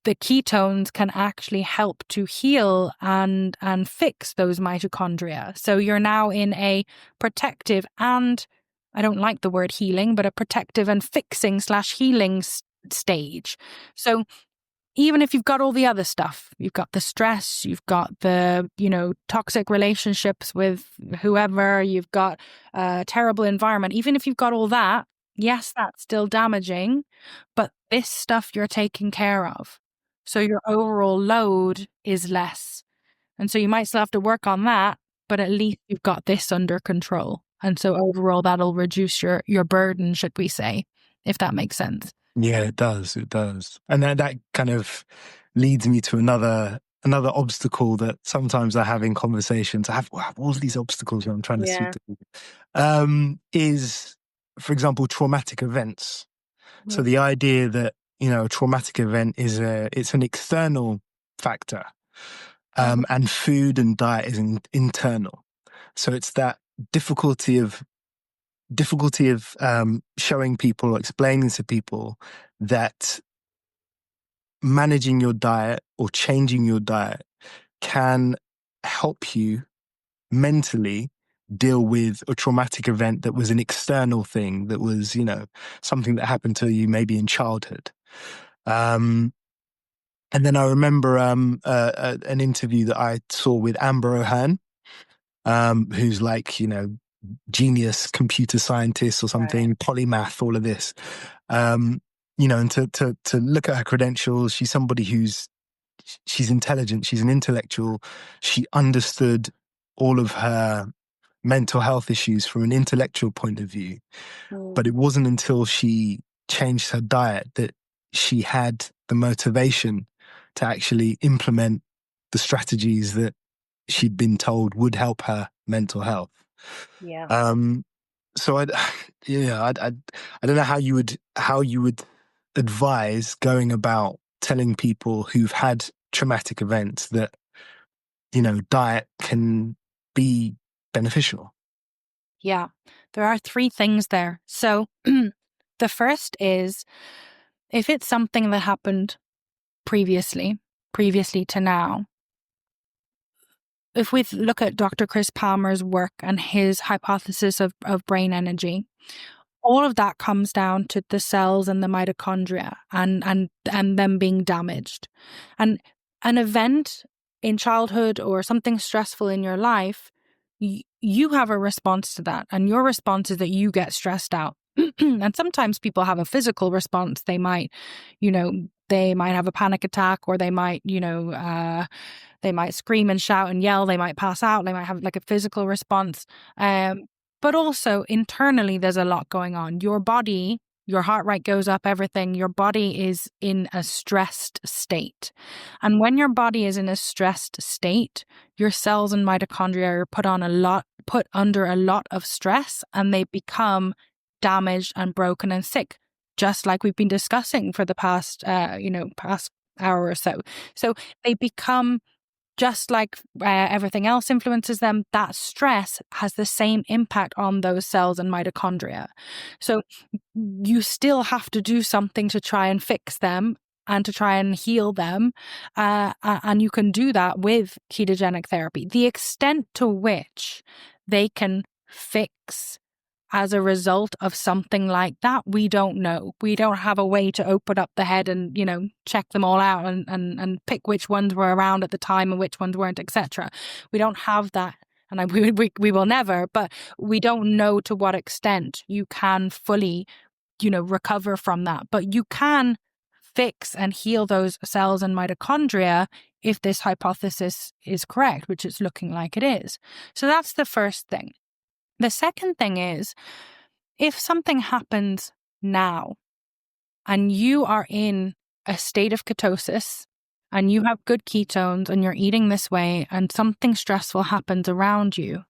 the ketones can actually help to heal and fix those mitochondria. So you're now in a protective, and I don't like the word healing, but a protective and fixing / healing stage. So even if you've got all the other stuff, you've got the stress, you've got the, toxic relationships with whoever, you've got a terrible environment, even if you've got all that, yes, that's still damaging, but this stuff you're taking care of. So your overall load is less. And so you might still have to work on that, but at least you've got this under control. And so overall, that'll reduce your burden, should we say, if that makes sense. Yeah, it does. It does. And that kind of leads me to another obstacle that sometimes I have in conversations. I have all these obstacles I'm trying to speak to people. Is, for example, traumatic events. So the idea that, a traumatic event it's an external factor. And food and diet is internal. So it's that difficulty of showing people or explaining to people that managing your diet or changing your diet can help you mentally deal with a traumatic event that was an external thing, that was, something that happened to you maybe in childhood. And then I remember an interview that I saw with Amber O'Hearn, who's like, genius computer scientist or something, right. Polymath, all of this. And to look at her credentials, she's somebody she's intelligent, she's an intellectual. She understood all of her mental health issues from an intellectual point of view. But it wasn't until she changed her diet that she had the motivation to actually implement the strategies that she'd been told would help her mental health. Yeah. So I don't know how you would advise going about telling people who've had traumatic events that, diet can be beneficial. Yeah, there are 3 things there. So the first is, if it's something that happened previously to now, if we look at Dr. Chris Palmer's work and his hypothesis of brain energy, all of that comes down to the cells and the mitochondria and them being damaged. And an event in childhood or something stressful in your life, you have a response to that. And your response is that you get stressed out. And sometimes people have a physical response. They might, they might have a panic attack, or they might, they might scream and shout and yell. They might pass out. They might have like a physical response. But also internally, there's a lot going on. Your body, your heart rate goes up, everything. Your body is in a stressed state. And when your body is in a stressed state, your cells and mitochondria are put under a lot of stress, and they become damaged and broken and sick, just like we've been discussing for the past hour or so. So they become, just like everything else influences them, that stress has the same impact on those cells and mitochondria. So you still have to do something to try and fix them and to try and heal them. And you can do that with ketogenic therapy. The extent to which they can fix as a result of something like that, we don't know. We don't have a way to open up the head and, check them all out and pick which ones were around at the time and which ones weren't, etc. We don't have that. And we will never, but we don't know to what extent you can fully, recover from that. But you can fix and heal those cells and mitochondria if this hypothesis is correct, which it's looking like it is. So that's the first thing. The second thing is, if something happens now and you are in a state of ketosis and you have good ketones and you're eating this way and something stressful happens around you,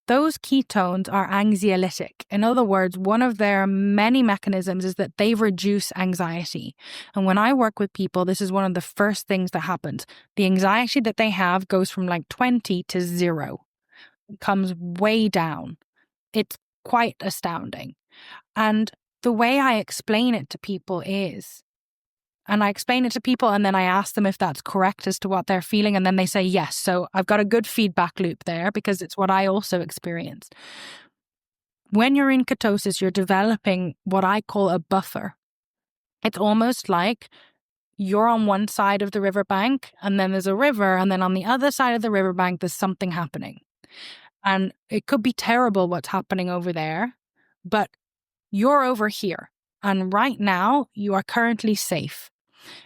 those ketones are anxiolytic. In other words, one of their many mechanisms is that they reduce anxiety. And when I work with people, this is one of the first things that happens. The anxiety that they have goes from like 20 to 0. Comes way down. It's quite astounding. And the way I explain it to people is, and I explain it to people and then I ask them if that's correct as to what they're feeling, and then they say yes. So I've got a good feedback loop there because it's what I also experienced. When you're in ketosis, you're developing what I call a buffer. It's almost like you're on one side of the riverbank and then there's a river, and then on the other side of the riverbank, there's something happening. And it could be terrible what's happening over there, but you're over here. And right now, you are currently safe.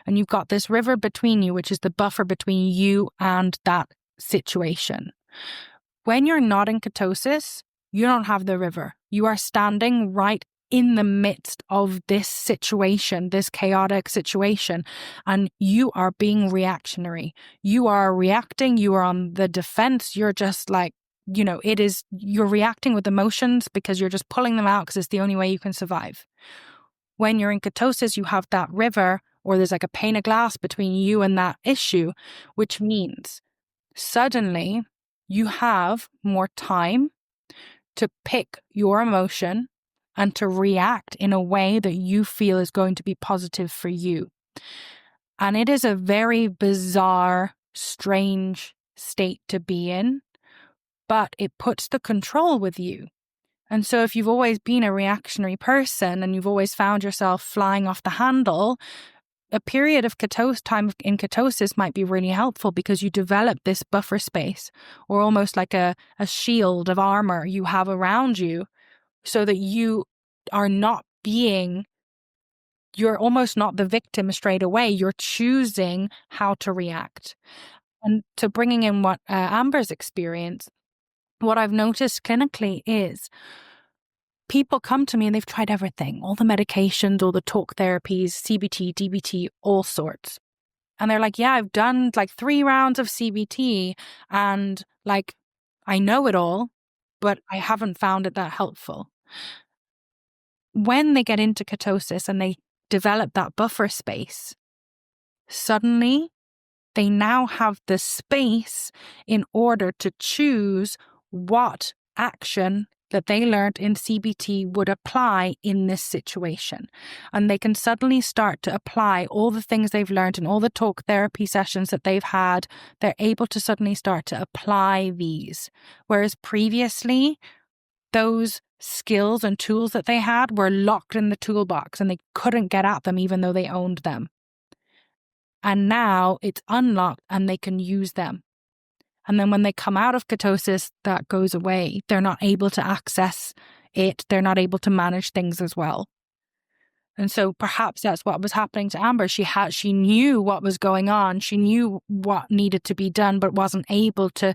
And you've got this river between you, which is the buffer between you and that situation. When you're not in ketosis, you don't have the river. You are standing right in the midst of this situation, this chaotic situation, and you are being reactionary. You are reacting. You are on the defense. You're just like, you're reacting with emotions because you're just pulling them out because it's the only way you can survive. When you're in ketosis, you have that river or there's like a pane of glass between you and that issue, which means suddenly you have more time to pick your emotion and to react in a way that you feel is going to be positive for you. And it is a very bizarre, strange state to be in, but it puts the control with you. And so if you've always been a reactionary person and you've always found yourself flying off the handle, a period of time in ketosis might be really helpful because you develop this buffer space, or almost like a shield of armor you have around you, so that you are you're almost not the victim straight away. You're choosing how to react. And to bringing in what Amber's experience, what I've noticed clinically is people come to me and they've tried everything, all the medications, all the talk therapies, CBT, DBT, all sorts. And they're like, yeah, I've done like 3 rounds of CBT and like, I know it all, but I haven't found it that helpful. When they get into ketosis and they develop that buffer space, suddenly they now have the space in order to choose what action that they learned in CBT would apply in this situation. And they can suddenly start to apply all the things they've learned in all the talk therapy sessions that they've had. They're able to suddenly start to apply these. Whereas previously, those skills and tools that they had were locked in the toolbox and they couldn't get at them even though they owned them. And now it's unlocked and they can use them. And then when they come out of ketosis, that goes away. They're not able to access it. They're not able to manage things as well. And so perhaps that's what was happening to Amber. She knew what was going on. She knew what needed to be done, but wasn't able to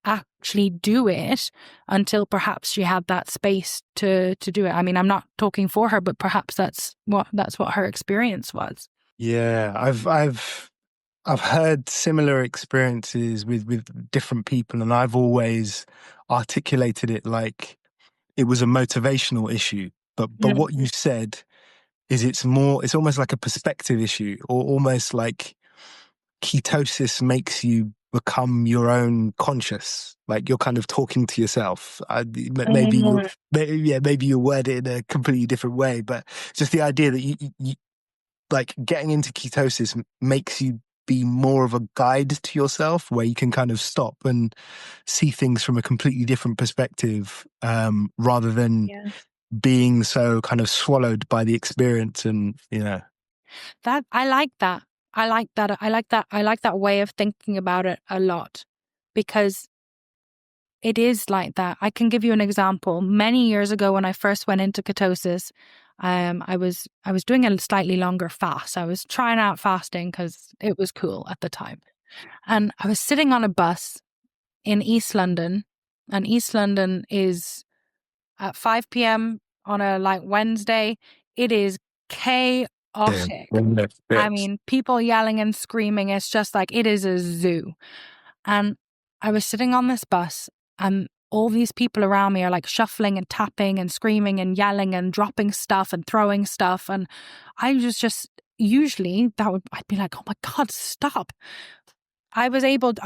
actually do it until perhaps she had that space to do it. I mean, I'm not talking for her, but perhaps that's what her experience was. Yeah, I've heard similar experiences with different people, and I've always articulated it like it was a motivational issue. But what you said is it's almost like a perspective issue, or almost like ketosis makes you become your own conscious, like you're kind of talking to yourself. Maybe you word it in a completely different way, but just the idea that you like getting into ketosis makes you be more of a guide to yourself, where you can kind of stop and see things from a completely different perspective, rather than being so kind of swallowed by the experience. And that I like that. I like that way of thinking about it a lot, because it is like that. I can give you an example. Many years ago, when I first went into ketosis, I was doing a slightly longer fast. I was trying out fasting because it was cool at the time. And I was sitting on a bus in East London, and East London is at 5 p.m. on a Wednesday. It is chaotic. I mean, people yelling and screaming. It's just like, it is a zoo. And I was sitting on this bus, and all these people around me are like shuffling and tapping and screaming and yelling and dropping stuff and throwing stuff. And I was just, usually I'd be like, oh my God, stop. I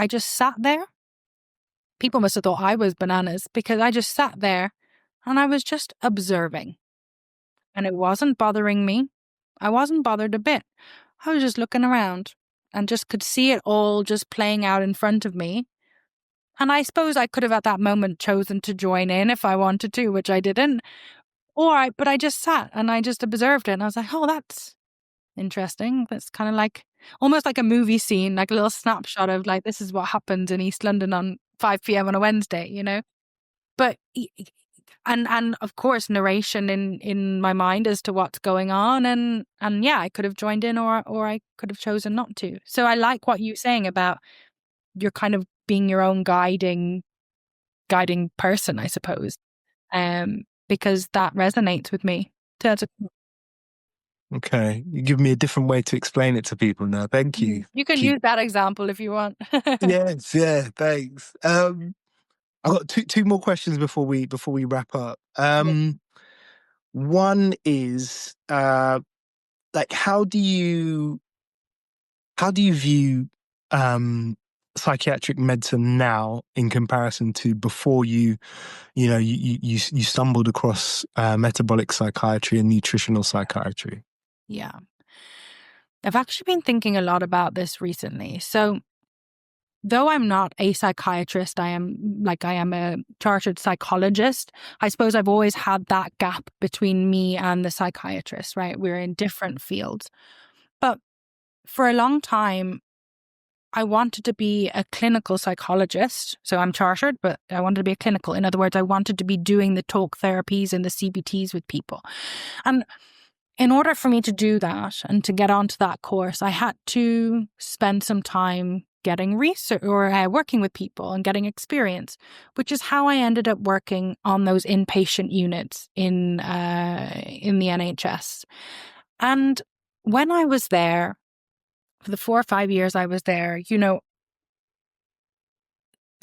just sat there. People must have thought I was bananas, because I just sat there and I was just observing. And it wasn't bothering me. I wasn't bothered a bit. I was just looking around and just could see it all just playing out in front of me. And I suppose I could have at that moment chosen to join in if I wanted to, which I didn't. But I just sat and I just observed it. And I was like, oh, that's interesting. That's kind of like almost like a movie scene, like a little snapshot of like, this is what happens in East London on 5 p.m. on a Wednesday, But and of course narration in my mind as to what's going on, and yeah, I could have joined in or I could have chosen not to. So I like what you're saying about you're kind of being your own guiding person, I suppose, because that resonates with me. Okay, you give me a different way to explain it to people now. Thank you. You can use that example if you want. Yes, yeah, thanks. I've got two more questions before we wrap up. One is like, how do you how do you view psychiatric medicine now in comparison to before you stumbled across metabolic psychiatry and nutritional psychiatry? Yeah. I've actually been thinking a lot about this recently. So though I'm not a psychiatrist, I am a chartered psychologist. I suppose I've always had that gap between me and the psychiatrist, right? We're in different fields. But for a long time, I wanted to be a clinical psychologist. So I'm chartered, but I wanted to be a clinical. In other words, I wanted to be doing the talk therapies and the CBTs with people. And in order for me to do that and to get onto that course, I had to spend some time getting research or working with people and getting experience, which is how I ended up working on those inpatient units in the NHS. And when I was there, for the 4 or 5 years I was there,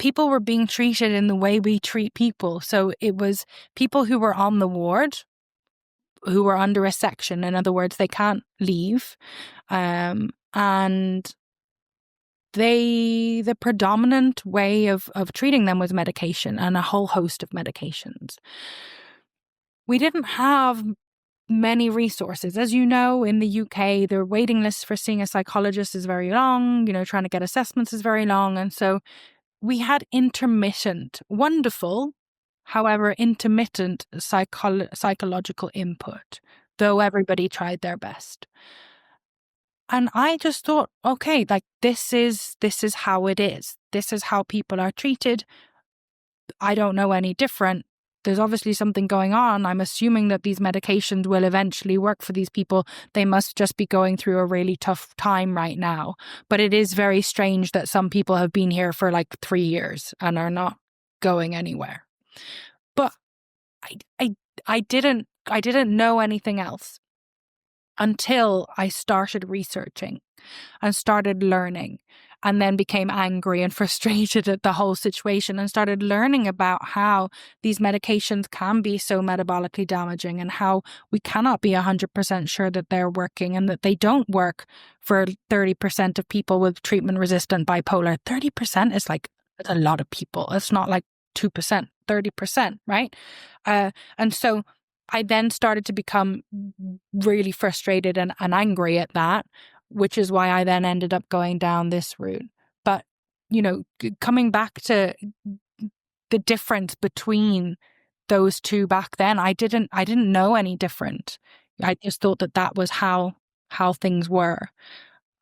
people were being treated in the way we treat people. So it was people who were on the ward, who were under a section. In other words, they can't leave. And the predominant way of treating them was medication and a whole host of medications. We didn't have many resources. As you know, in the UK, the waiting list for seeing a psychologist is very long. Trying to get assessments is very long. And so we had intermittent, wonderful, however, intermittent psychological input, though everybody tried their best. And I just thought, okay, this is how it is. This is how people are treated. I don't know any different. There's obviously something going on. I'm assuming that these medications will eventually work for these people. They must just be going through a really tough time right now. But it is very strange that some people have been here for 3 years and are not going anywhere. But I didn't know anything else until I started researching and started learning, and then became angry and frustrated at the whole situation and started learning about how these medications can be so metabolically damaging and how we cannot be 100% sure that they're working and that they don't work for 30% of people with treatment-resistant bipolar. 30% is it's a lot of people. It's not 2%, 30%, right? And so I then started to become really frustrated and angry at that, which is why I then ended up going down this route. But, coming back to the difference between those two back then, I didn't know any different. I just thought that was how things were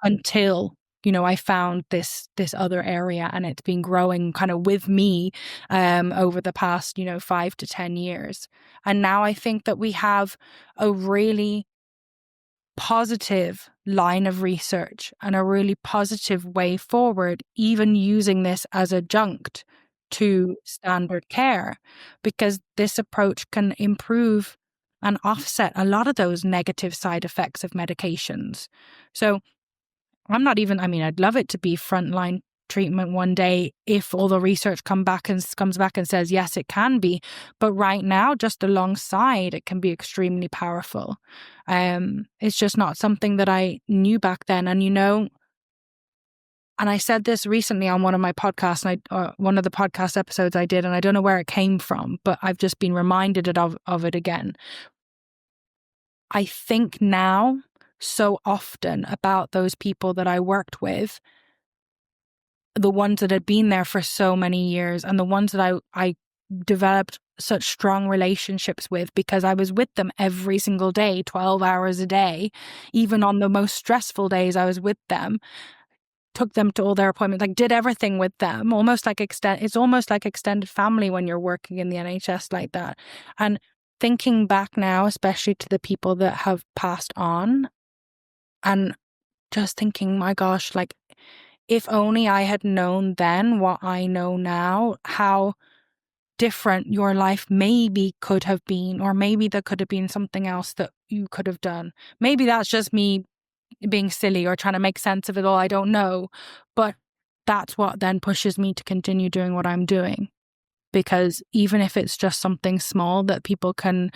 until, I found this other area, and it's been growing kind of with me over the past, 5 to 10 years. And now I think that we have a really positive line of research and a really positive way forward, even using this as adjunct to standard care, because this approach can improve and offset a lot of those negative side effects of medications. So I'd love it to be frontline treatment one day if all the research comes back and says, yes, it can be. But right now, just alongside, it can be extremely powerful. It's just not something that I knew back then. And, and I said this recently on one of my podcasts, one of the podcast episodes I did, and I don't know where it came from, but I've just been reminded of it again. I think now so often about those people that I worked with, the ones that had been there for so many years and the ones that I developed such strong relationships with because I was with them every single day, 12 hours a day. Even on the most stressful days, I was with them, took them to all their appointments, did everything with them, it's almost like extended family when you're working in the NHS like that. And thinking back now, especially to the people that have passed on, and just thinking, my gosh, if only I had known then what I know now, how different your life maybe could have been, or maybe there could have been something else that you could have done. Maybe that's just me being silly or trying to make sense of it all. I don't know. But that's what then pushes me to continue doing what I'm doing. Because even if it's just something small that people can,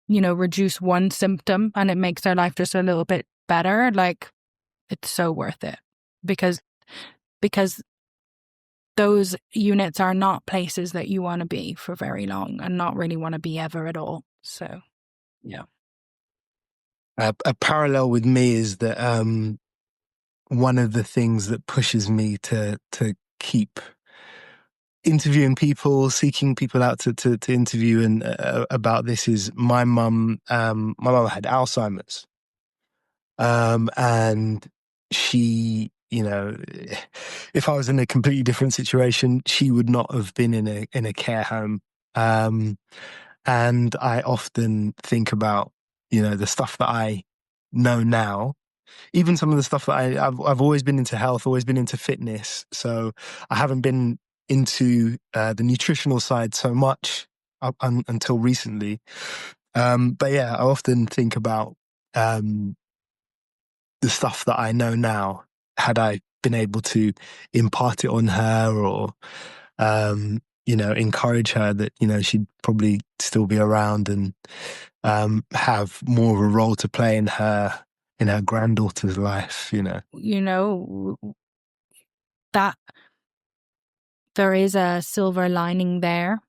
reduce one symptom and it makes their life just a little bit better, it's so worth it. because those units are not places that you want to be for very long and not really want to be ever at all. So, yeah. A parallel with me is that one of the things that pushes me to keep interviewing people, seeking people out to interview and about this is my mum. My mum had Alzheimer's, and she, you know, if I was in a completely different situation, she would not have been in a care home. And I often think about, you know, the stuff that I know now, even some of the stuff that I've always been into health, always been into fitness. So I haven't been into the nutritional side so much until recently. But yeah, I often think about the stuff that I know now, had I been able to impart it on her or, you know, encourage her that, you know, she'd probably still be around and have more of a role to play in her granddaughter's life, you know. You know, that there is a silver lining there,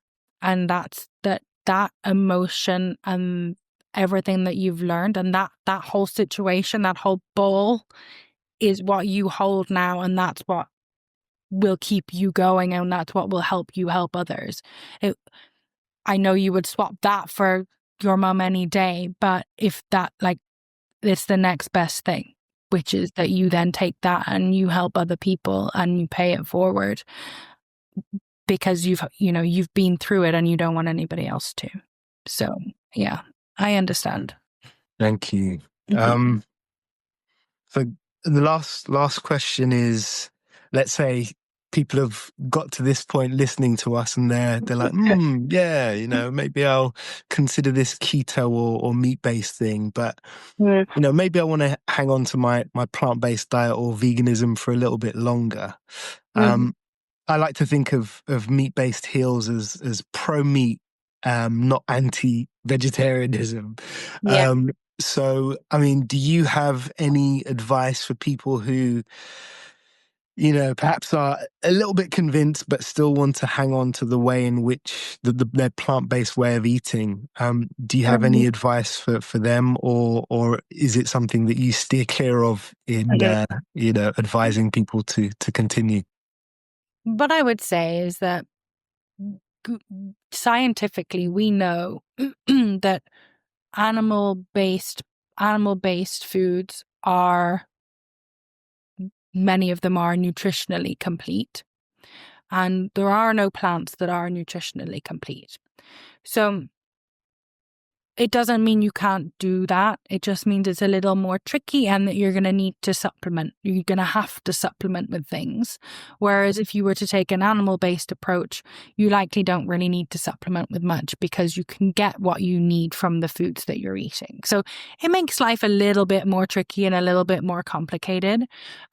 and that's that emotion and everything that you've learned and that whole situation, that whole ball is what you hold now, and that's what will keep you going, and that's what will help you help others. I know you would swap that for your mum any day, but if that, like, it's the next best thing, which is that you then take that and you help other people and you pay it forward because you've been through it and you don't want anybody else to. So yeah, I understand. Thank you. So the last question is, let's say people have got to this point listening to us and they're like, yeah, you know, maybe I'll consider this keto or meat-based thing, but you know, maybe I want to hang on to my plant-based diet or veganism for a little bit longer. I like to think of meat-based heals as pro-meat, not anti-vegetarianism. So, I mean, do you have any advice for people who, you know, perhaps are a little bit convinced but still want to hang on to the way in which their plant-based way of eating? Do you have any advice for them, or is it something that you steer clear of in, you know, advising people to continue? What I would say is that scientifically we know that animal-based foods are, many of them are nutritionally complete, and there are no plants that are nutritionally complete. So it doesn't mean you can't do that. It just means it's a little more tricky and that you're going to need to supplement. You're going to have to supplement with things. Whereas if you were to take an animal-based approach, you likely don't really need to supplement with much because you can get what you need from the foods that you're eating. So it makes life a little bit more tricky and a little bit more complicated,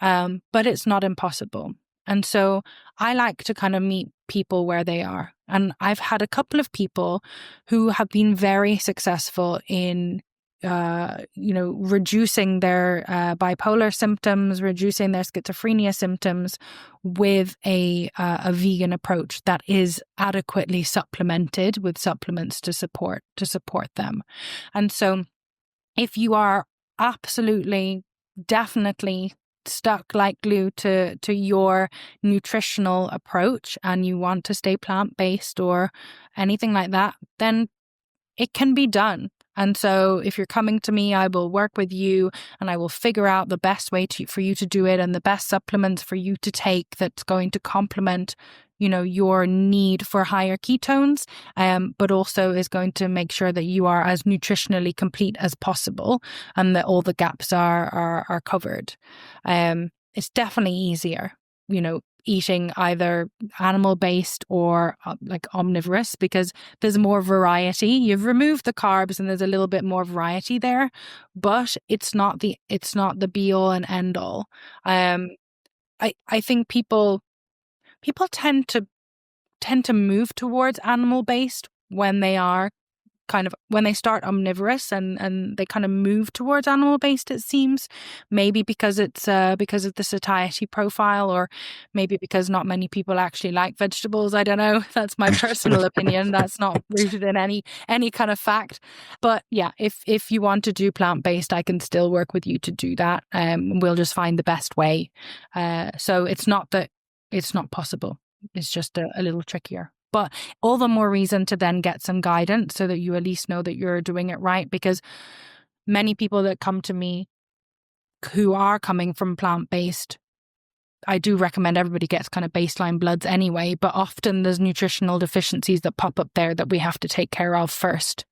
but it's not impossible. And so I like to kind of meet people where they are. And I've had a couple of people who have been very successful in, reducing their bipolar symptoms, reducing their schizophrenia symptoms with a vegan approach that is adequately supplemented with supplements to support them. And so if you are absolutely, definitely stuck like glue to your nutritional approach and you want to stay plant-based or anything like that, then it can be done. And so if you're coming to me, I will work with you and I will figure out the best way for you to do it and the best supplements for you to take that's going to complement, you know, your need for higher ketones, but also is going to make sure that you are as nutritionally complete as possible and that all the gaps are covered. It's definitely easier, you know, eating either animal-based or like omnivorous because there's more variety. You've removed the carbs and there's a little bit more variety there, but it's not the be all and end all. I think people tend to move towards animal-based when they are when they start omnivorous and they kind of move towards animal-based, it seems, maybe because it's because of the satiety profile, or maybe because not many people actually like vegetables. I don't know. That's my personal opinion. That's not rooted in any kind of fact. But yeah, if you want to do plant-based, I can still work with you to do that. We'll just find the best way. So it's not that it's not possible. It's just a little trickier. But all the more reason to then get some guidance so that you at least know that you're doing it right. Because many people that come to me who are coming from plant-based, I do recommend everybody gets kind of baseline bloods anyway, but often there's nutritional deficiencies that pop up there that we have to take care of first.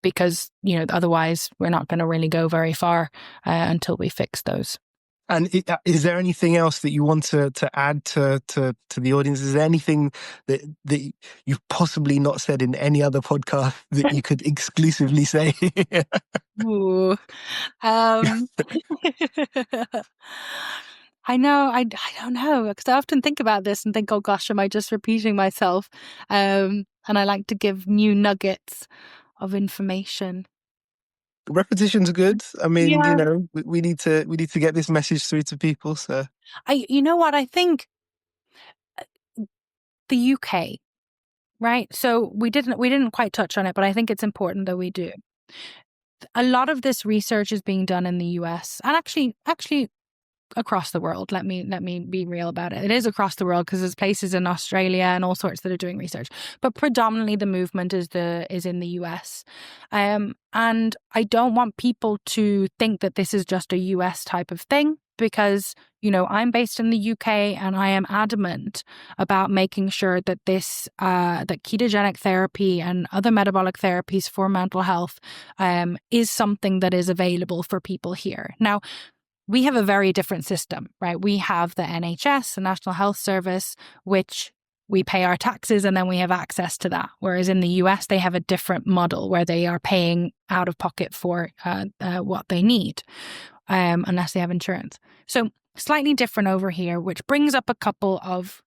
Because, otherwise we're not going to really go very far until we fix those. And is there anything else that you want to add to the audience? Is there anything that you've possibly not said in any other podcast that you could exclusively say? Ooh. I know, I don't know, because I often think about this and think, oh gosh, am I just repeating myself? And I like to give new nuggets of information. Repetition's good. I mean, Yeah. we need to get this message through to people. So You know what? I think the UK, right? So we didn't quite touch on it, but I think it's important that we do. A lot of this research is being done in the US and actually across the world. Let me be real about it. It is across the world because there's places in Australia and all sorts that are doing research, but predominantly the movement is in the US. And I don't want people to think that this is just a US type of thing, because I'm based in the UK and I am adamant about making sure that that ketogenic therapy and other metabolic therapies for mental health is something that is available for people here. Now, we have a very different system, right? We have the NHS, the National Health Service, which we pay our taxes and then we have access to that. Whereas in the US, they have a different model where they are paying out of pocket for what they need, unless they have insurance. So slightly different over here, which brings up a couple of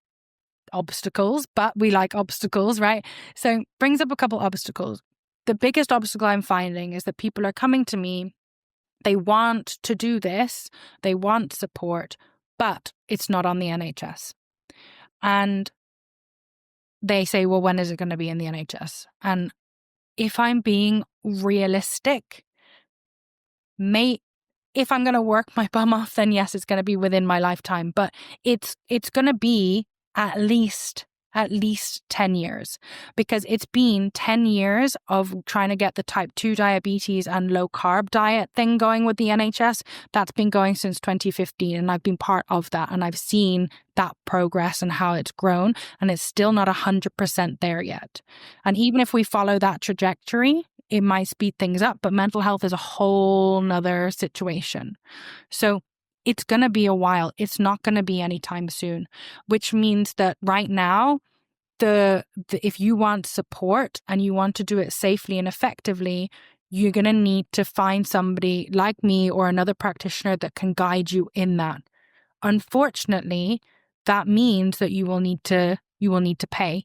obstacles, but we like obstacles, right? So brings up a couple obstacles. The biggest obstacle I'm finding is that people are coming to me. They want to do this, they want support, but it's not on the NHS. And they say, well, when is it going to be in the NHS? And if I'm being realistic, if I'm going to work my bum off, then yes, it's going to be within my lifetime. But it's going to be at least 10 years, because it's been 10 years of trying to get the type 2 diabetes and low carb diet thing going with the NHS. That's been going since 2015, and I've been part of that, and I've seen that progress and how it's grown, and it's still not 100% there yet. And even if we follow that trajectory, it might speed things up, but mental health is a whole nother situation. So it's going to be a while. It's not going to be anytime soon, which means that right now, if you want support and you want to do it safely and effectively, you're going to need to find somebody like me or another practitioner that can guide you in that. Unfortunately, that means that you will need to pay,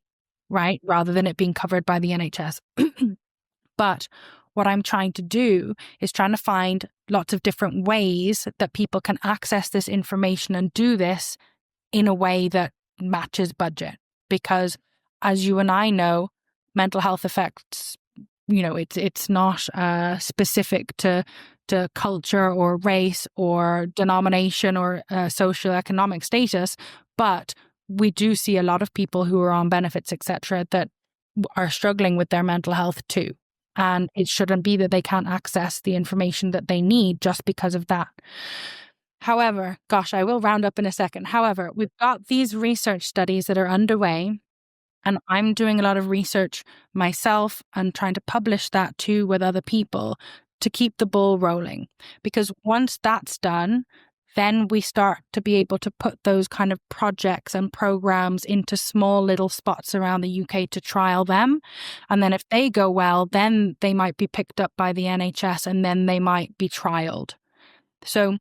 right? Rather than it being covered by the NHS. But what I'm trying to do is trying to find lots of different ways that people can access this information and do this in a way that matches budget. Because as you and I know, mental health affects, it's not specific to culture or race or denomination or socioeconomic status, but we do see a lot of people who are on benefits, etc., that are struggling with their mental health too. And it shouldn't be that they can't access the information that they need just because of that. However, gosh, I will round up in a second. However, we've got these research studies that are underway, and I'm doing a lot of research myself and trying to publish that too with other people to keep the ball rolling. Because once that's done, then we start to be able to put those kind of projects and programs into small little spots around the UK to trial them. And then if they go well, then they might be picked up by the NHS and then they might be trialed. So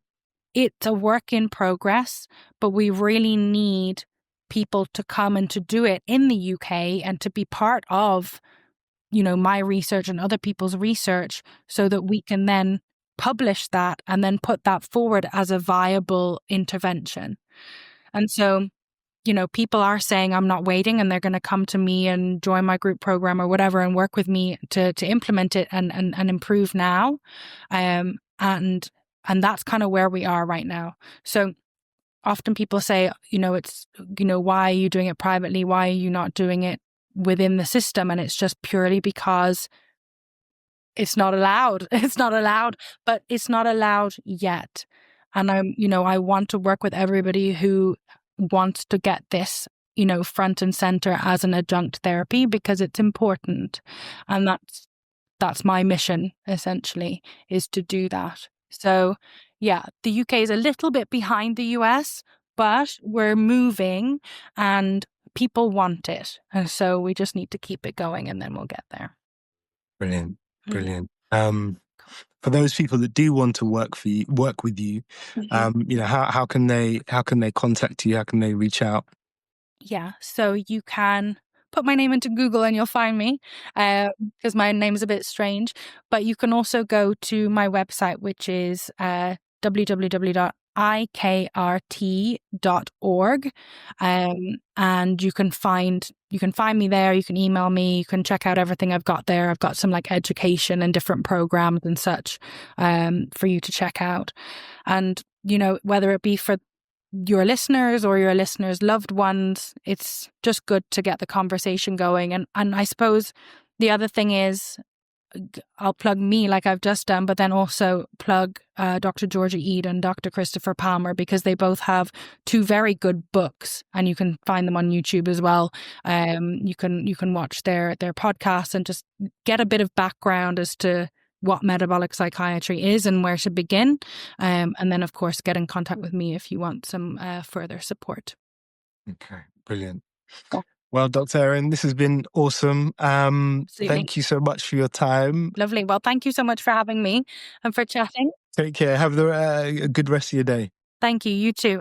it's a work in progress, but we really need people to come and to do it in the UK and to be part of my research and other people's research so that we can then publish that and then put that forward as a viable intervention. And so, people are saying I'm not waiting, and they're going to come to me and join my group program or whatever and work with me to implement it and improve now. And that's kind of where we are right now. So often people say, it's, why are you doing it privately? Why are you not doing it within the system? And it's just purely because it's not allowed. It's not allowed, but it's not allowed yet. And I want to work with everybody who wants to get this, front and center as an adjunct therapy, because it's important. And that's my mission, essentially, is to do that. So yeah, the UK is a little bit behind the US, but we're moving and people want it. And so we just need to keep it going, and then we'll get there. Brilliant. For those people that do want to work with you, how can they contact you? How can they reach out? Yeah, so you can put my name into Google and you'll find me, because my name is a bit strange. But you can also go to my website, which is www.ikrt.org, and you can find me there. You can email me. You can check out everything I've got there. I've got some like education and different programs and such, for you to check out. And whether it be for your listeners or your listeners' loved ones, it's just good to get the conversation going. And I suppose the other thing is, I'll plug me like I've just done, but then also plug Dr. Georgia Ede and Dr. Christopher Palmer, because they both have 2 very good books, and you can find them on YouTube as well. You can watch their podcasts and just get a bit of background as to what metabolic psychiatry is and where to begin. And then, of course, get in contact with me if you want some further support. Okay, brilliant. Well, Dr. Erin, this has been awesome. Thank you so much for your time. Lovely. Well, thank you so much for having me and for chatting. Take care. Have a good rest of your day. Thank you. You too.